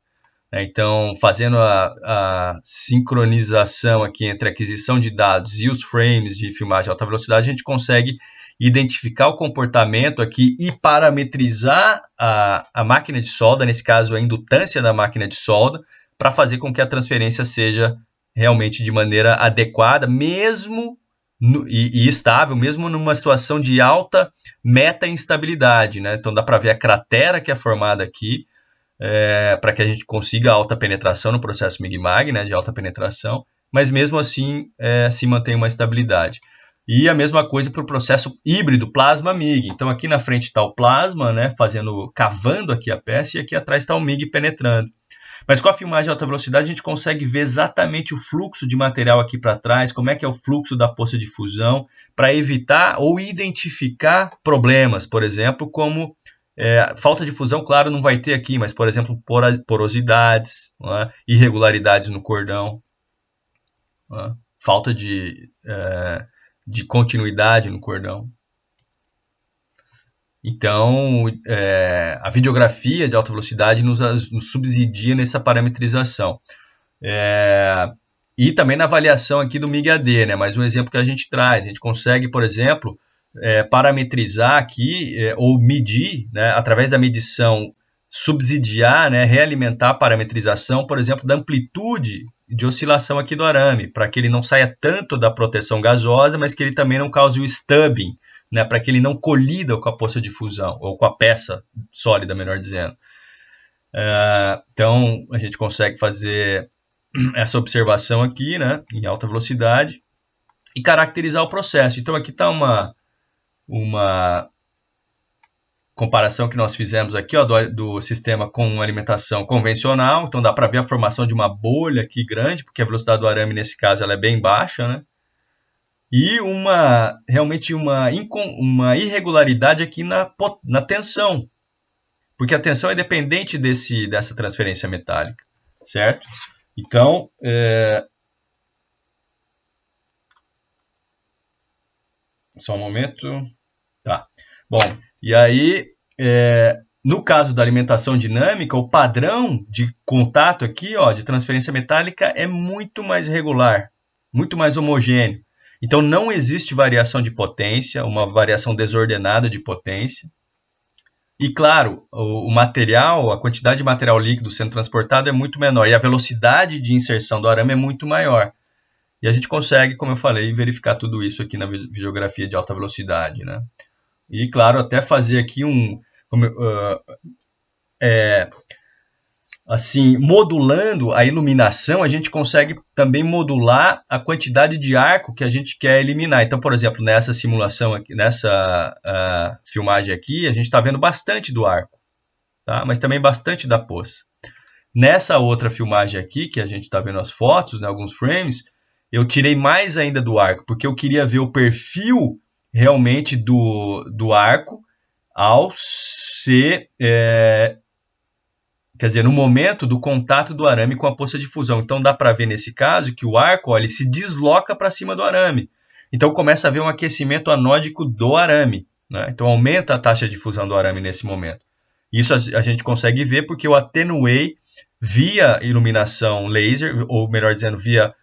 Então, fazendo a sincronização aqui entre a aquisição de dados e os frames de filmagem de alta velocidade, a gente consegue identificar o comportamento aqui e parametrizar a máquina de solda, nesse caso a indutância da máquina de solda, para fazer com que a transferência seja realmente de maneira adequada, mesmo e estável, mesmo numa situação de alta meta-instabilidade, né? Então dá para ver a cratera que é formada aqui, para que a gente consiga alta penetração no processo MIG-MAG, né, de alta penetração, mas mesmo assim se mantém uma estabilidade. E a mesma coisa para o processo híbrido plasma-MIG. Então aqui na frente está o plasma, né, cavando aqui a peça, e aqui atrás está o MIG penetrando. Mas com a filmagem de alta velocidade a gente consegue ver exatamente o fluxo de material aqui para trás, como é que é o fluxo da poça de fusão, para evitar ou identificar problemas, por exemplo, como falta de fusão, claro, não vai ter aqui, mas, por exemplo, porosidades, irregularidades no cordão, falta de continuidade no cordão. Então, a videografia de alta velocidade nos subsidia nessa parametrização. E também na avaliação aqui do MIG-AD, né? Mais um exemplo que a gente traz. A gente consegue, por exemplo, parametrizar aqui ou medir, né, através da medição, subsidiar, né, realimentar a parametrização, por exemplo, da amplitude de oscilação aqui do arame, para que ele não saia tanto da proteção gasosa, mas que ele também não cause o stubbing, né, para que ele não colida com a poça de fusão, ou com a peça sólida, melhor dizendo. Então, a gente consegue fazer essa observação aqui, né, em alta velocidade, e caracterizar o processo. Então, aqui está uma comparação que nós fizemos aqui, ó, do sistema com alimentação convencional. Então dá para ver a formação de uma bolha aqui grande, porque a velocidade do arame nesse caso ela é bem baixa, né? E realmente uma irregularidade aqui na tensão, porque a tensão é dependente dessa transferência metálica, certo? Então, só um momento. Tá. Bom, e aí, no caso da alimentação dinâmica, o padrão de contato aqui, ó, de transferência metálica é muito mais regular, muito mais homogêneo. Então, não existe variação de potência, uma variação desordenada de potência. E, claro, o material, a quantidade de material líquido sendo transportado é muito menor e a velocidade de inserção do arame é muito maior. E a gente consegue, como eu falei, verificar tudo isso aqui na videografia de alta velocidade, né? E, claro, até fazer aqui assim, modulando a iluminação, a gente consegue também modular a quantidade de arco que a gente quer eliminar. Então, por exemplo, nessa simulação, aqui, nessa filmagem aqui, a gente está vendo bastante do arco, tá? Mas também bastante da poça. Nessa outra filmagem aqui, que a gente está vendo as fotos, né, alguns frames, eu tirei mais ainda do arco, porque eu queria ver o perfil realmente do arco ao ser, quer dizer, no momento do contato do arame com a poça de fusão. Então dá para ver nesse caso que o arco, ele se desloca para cima do arame. Então começa a haver um aquecimento anódico do arame, né? Então aumenta a taxa de fusão do arame nesse momento. Isso a gente consegue ver porque eu atenuei via iluminação laser, ou melhor dizendo, via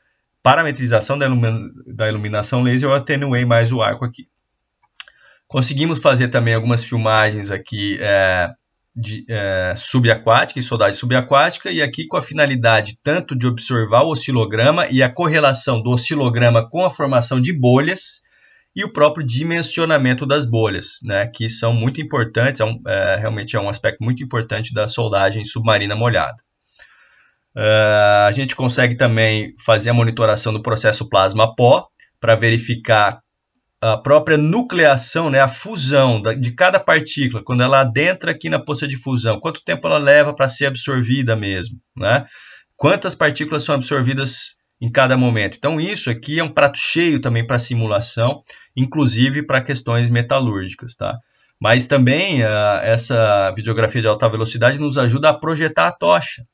parametrização da iluminação laser, eu atenuei mais o arco aqui. Conseguimos fazer também algumas filmagens aqui subaquática e soldagem subaquática, e aqui com a finalidade tanto de observar o oscilograma e a correlação do oscilograma com a formação de bolhas e o próprio dimensionamento das bolhas, né, que são muito importantes, realmente é um aspecto muito importante da soldagem submarina molhada. A gente consegue também fazer a monitoração do processo plasma-pó para verificar a própria nucleação, né, a fusão de cada partícula, quando ela adentra aqui na poça de fusão, quanto tempo ela leva para ser absorvida mesmo, né? Quantas partículas são absorvidas em cada momento. Então isso aqui é um prato cheio também para simulação, inclusive para questões metalúrgicas, tá? Mas também essa videografia de alta velocidade nos ajuda a projetar a tocha.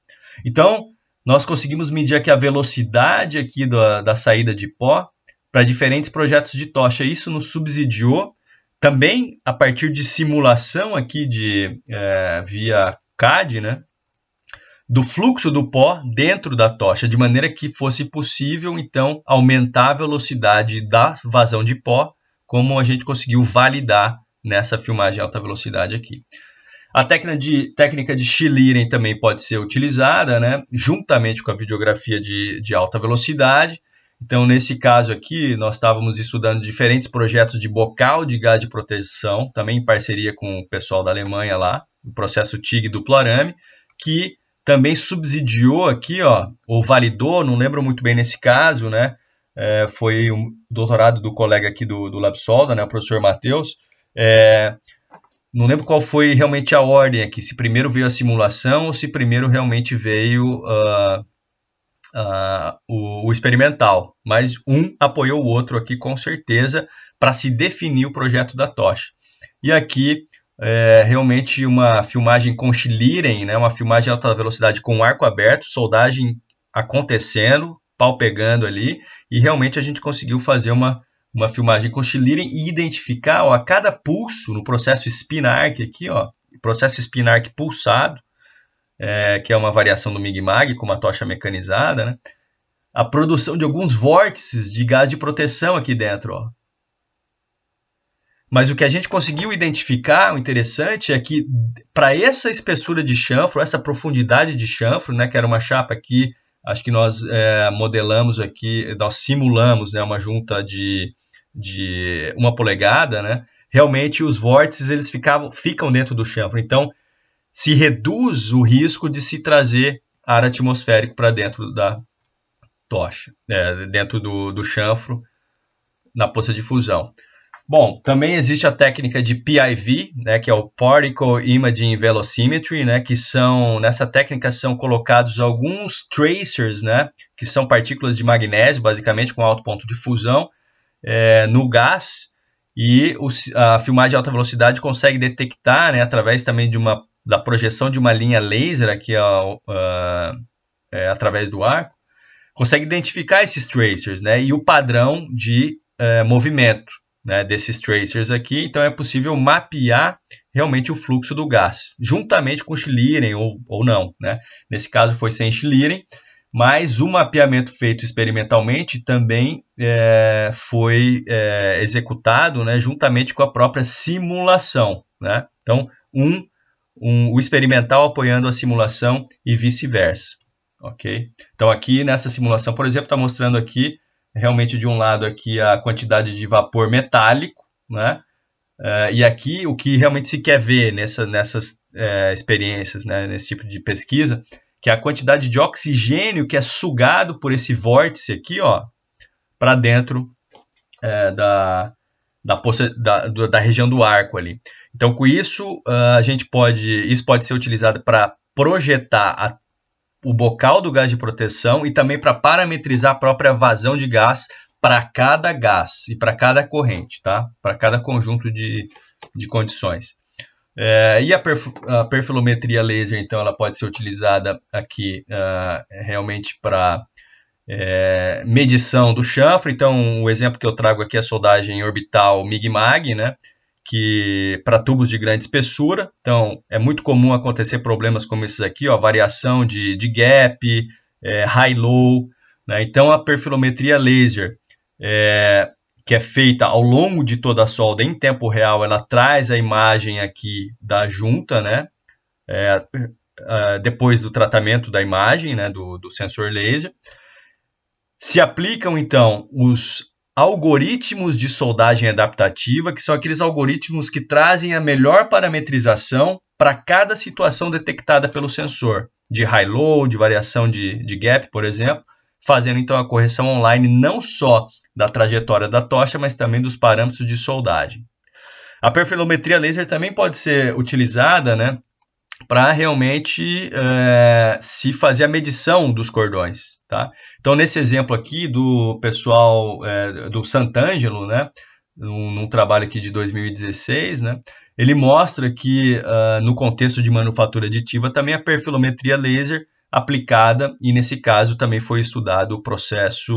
Então, nós conseguimos medir aqui a velocidade aqui da saída de pó para diferentes projetos de tocha. Isso nos subsidiou também a partir de simulação aqui via CAD, né, do fluxo do pó dentro da tocha, de maneira que fosse possível, então, aumentar a velocidade da vazão de pó, como a gente conseguiu validar nessa filmagem alta velocidade aqui. A técnica de Schlieren também pode ser utilizada, né, juntamente com a videografia de alta velocidade. Então, nesse caso aqui, nós estávamos estudando diferentes projetos de bocal de gás de proteção, também em parceria com o pessoal da Alemanha lá, o processo TIG duplo arame, que também subsidiou aqui, ó, ou validou, não lembro muito bem nesse caso, né? Foi um doutorado do colega aqui do LabSolda, né, o professor Matheus. Não lembro qual foi realmente a ordem aqui, se primeiro veio a simulação ou se primeiro realmente veio o experimental, mas um apoiou o outro aqui com certeza para se definir o projeto da tocha. E aqui realmente uma filmagem com Schlieren, né, uma filmagem de alta velocidade com arco aberto, soldagem acontecendo, pau pegando ali, e realmente a gente conseguiu fazer uma filmagem com Schlieren e identificar, ó, a cada pulso no processo spin-arc aqui, ó, processo spin-arc pulsado, que é uma variação do MIG-MAG com uma tocha mecanizada, né, a produção de alguns vórtices de gás de proteção aqui dentro, ó. Mas o que a gente conseguiu identificar, o interessante é que para essa espessura de chanfro, essa profundidade de chanfro, né, que era uma chapa aqui, acho que nós modelamos aqui, nós simulamos, né, uma junta de 1 polegada, né, realmente os vórtices eles ficam dentro do chanfro. Então, se reduz o risco de se trazer ar atmosférico para dentro da tocha, dentro do chanfro, na poça de fusão. Bom, também existe a técnica de PIV, né, que é o Particle Imaging Velocimetry, né, que nessa técnica são colocados alguns tracers, né, que são partículas de magnésio, basicamente com alto ponto de fusão, no gás, e a filmagem de alta velocidade consegue detectar, né, através também da projeção de uma linha laser aqui através do arco, consegue identificar esses tracers, né, e o padrão de movimento, né, desses tracers aqui. Então é possível mapear realmente o fluxo do gás, juntamente com Schlieren ou não, né? Nesse caso foi sem Schlieren, mas o mapeamento feito experimentalmente também foi executado, né, juntamente com a própria simulação, né? Então o experimental apoiando a simulação e vice-versa, ok? Então aqui nessa simulação, por exemplo, está mostrando aqui realmente de um lado aqui a quantidade de vapor metálico, né? E aqui o que realmente se quer ver nessas experiências, né, nesse tipo de pesquisa, que é a quantidade de oxigênio que é sugado por esse vórtice aqui, ó, para dentro da região do arco ali. Então, com isso, isso pode ser utilizado para projetar o bocal do gás de proteção e também para parametrizar a própria vazão de gás para cada gás e para cada corrente, tá? Para cada conjunto de condições. E a perfilometria laser, então, ela pode ser utilizada aqui realmente para medição do chanfro. Então, o exemplo que eu trago aqui é a soldagem orbital MIG-MAG, né? Que para tubos de grande espessura, então é muito comum acontecer problemas como esses aqui, ó, variação de gap, high-low, né? Então a perfilometria laser, que é feita ao longo de toda a solda em tempo real, ela traz a imagem aqui da junta, né? Depois do tratamento da imagem, né, do sensor laser. Se aplicam então os algoritmos de soldagem adaptativa, que são aqueles algoritmos que trazem a melhor parametrização para cada situação detectada pelo sensor, de high-low, de variação de gap, por exemplo, fazendo então a correção online não só da trajetória da tocha, mas também dos parâmetros de soldagem. A perfilometria laser também pode ser utilizada, né, para realmente se fazer a medição dos cordões, tá? Então, nesse exemplo aqui do pessoal do Sant'Angelo, né, num trabalho aqui de 2016, né, ele mostra que no contexto de manufatura aditiva também a perfilometria laser aplicada, e nesse caso também foi estudado o processo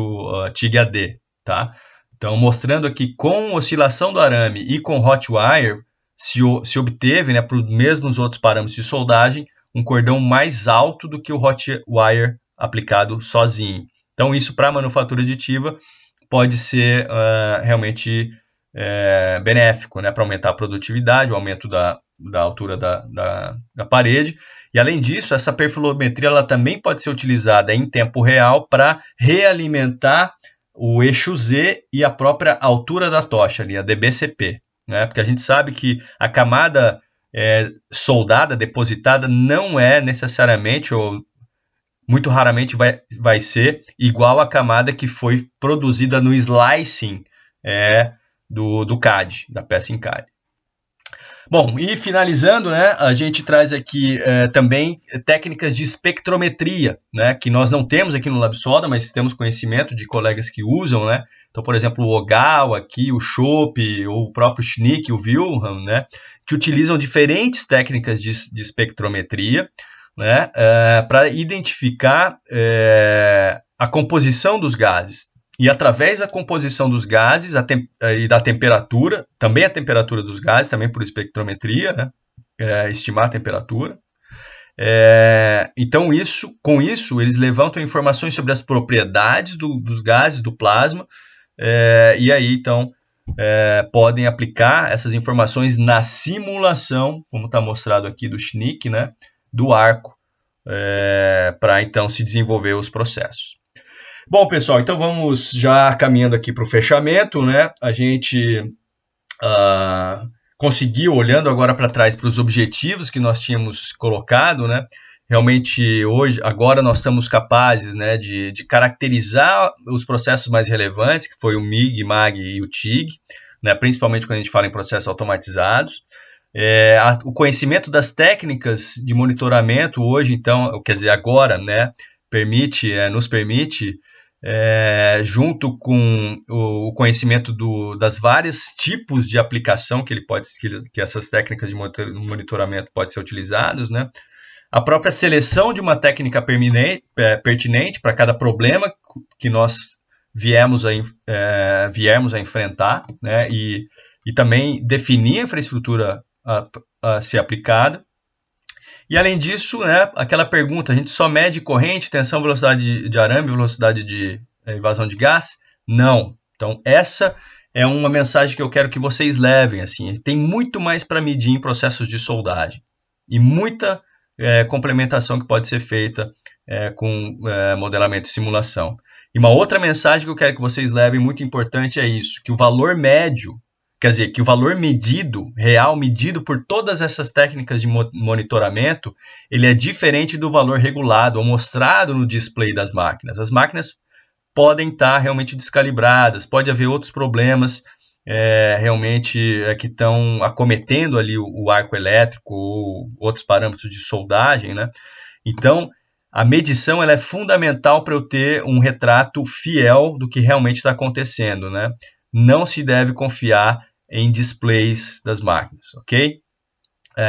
TIG-AD, tá? Então, mostrando aqui com oscilação do arame e com hot wire, se obteve, né, para os mesmos outros parâmetros de soldagem, um cordão mais alto do que o hot wire aplicado sozinho. Então, isso para a manufatura aditiva pode ser realmente benéfico, né, para aumentar a produtividade, o aumento da altura da parede. E, além disso, essa perfilometria ela também pode ser utilizada em tempo real para realimentar o eixo Z e a própria altura da tocha, ali, a DBCP. Né? Porque a gente sabe que a camada soldada, depositada, não é necessariamente ou muito raramente vai ser igual à camada que foi produzida no slicing do CAD, da peça em CAD. Bom, e finalizando, né, a gente traz aqui também técnicas de espectrometria, né, que nós não temos aqui no LabSoda, mas temos conhecimento de colegas que usam, né? Então, por exemplo, o Ogawa aqui, o Schopp, ou o próprio Schnick, o Wilhelm, né, que utilizam diferentes técnicas de espectrometria, né, para identificar a composição dos gases. E através da composição dos gases e da temperatura, também a temperatura dos gases, também por espectrometria, né, estimar a temperatura. Então, com isso, eles levantam informações sobre as propriedades dos gases, do plasma, e aí, então, podem aplicar essas informações na simulação, como está mostrado aqui do Schnick, né, do arco, para, então, se desenvolver os processos. Bom, pessoal, então vamos já caminhando aqui para o fechamento, né? A gente conseguiu, olhando agora para trás para os objetivos que nós tínhamos colocado, né? Realmente, agora nós estamos capazes, né, de caracterizar os processos mais relevantes, que foi o MIG, MAG e o TIG, né? Principalmente quando a gente fala em processos automatizados. O conhecimento das técnicas de monitoramento hoje, então, quer dizer, agora, né, nos permite, junto com o conhecimento das vários tipos de aplicação que essas técnicas de monitoramento podem ser utilizadas, né? A própria seleção de uma técnica pertinente para cada problema que nós viermos a enfrentar, né? E também definir a infraestrutura a ser aplicada. E, além disso, né, aquela pergunta, a gente só mede corrente, tensão, velocidade de arame, velocidade de evasão de gás? Não. Então, essa é uma mensagem que eu quero que vocês levem. Assim. Tem muito mais para medir em processos de soldagem e muita complementação que pode ser feita com modelamento e simulação. E uma outra mensagem que eu quero que vocês levem, muito importante, é isso, que o valor médio, quer dizer, que o valor real medido por todas essas técnicas de monitoramento, ele é diferente do valor regulado ou mostrado no display das máquinas. As máquinas podem estar realmente descalibradas, pode haver outros problemas realmente que estão acometendo ali o arco elétrico ou outros parâmetros de soldagem, né? Então, a medição ela é fundamental para eu ter um retrato fiel do que realmente está acontecendo, né? Não se deve confiar em displays das máquinas, ok?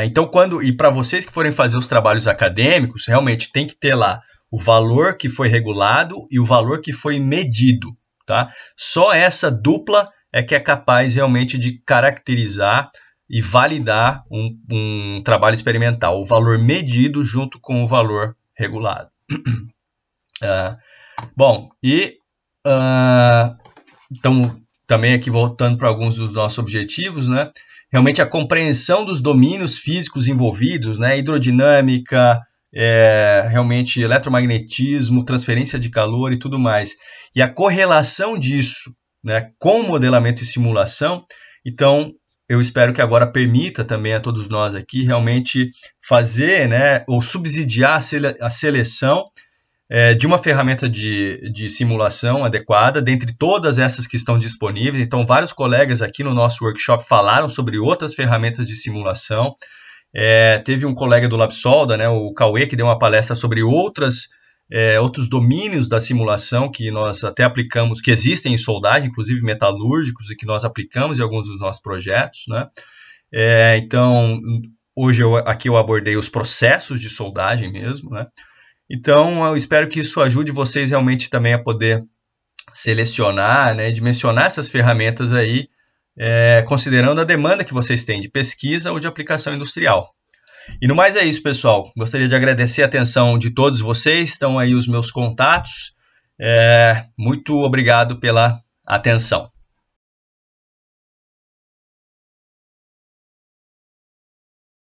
Então, para vocês que forem fazer os trabalhos acadêmicos, realmente tem que ter lá o valor que foi regulado e o valor que foi medido, tá? Só essa dupla é que é capaz realmente de caracterizar e validar um trabalho experimental, o valor medido junto com o valor regulado. Bom, então, também aqui voltando para alguns dos nossos objetivos, né? Realmente a compreensão dos domínios físicos envolvidos, né? Hidrodinâmica, realmente eletromagnetismo, transferência de calor e tudo mais. E a correlação disso, né, com modelamento e simulação, então eu espero que agora permita também a todos nós aqui realmente fazer, né, ou subsidiar a seleção de uma ferramenta de simulação adequada, dentre todas essas que estão disponíveis. Então, vários colegas aqui no nosso workshop falaram sobre outras ferramentas de simulação. Teve um colega do LabSolda, né, o Cauê, que deu uma palestra sobre outros domínios da simulação que nós até aplicamos, que existem em soldagem, inclusive metalúrgicos, e que nós aplicamos em alguns dos nossos projetos, né? Então, hoje aqui eu abordei os processos de soldagem mesmo, né? Então, eu espero que isso ajude vocês realmente também a poder selecionar, né, dimensionar essas ferramentas aí, considerando a demanda que vocês têm de pesquisa ou de aplicação industrial. E no mais é isso, pessoal. Gostaria de agradecer a atenção de todos vocês. Estão aí os meus contatos. Muito obrigado pela atenção.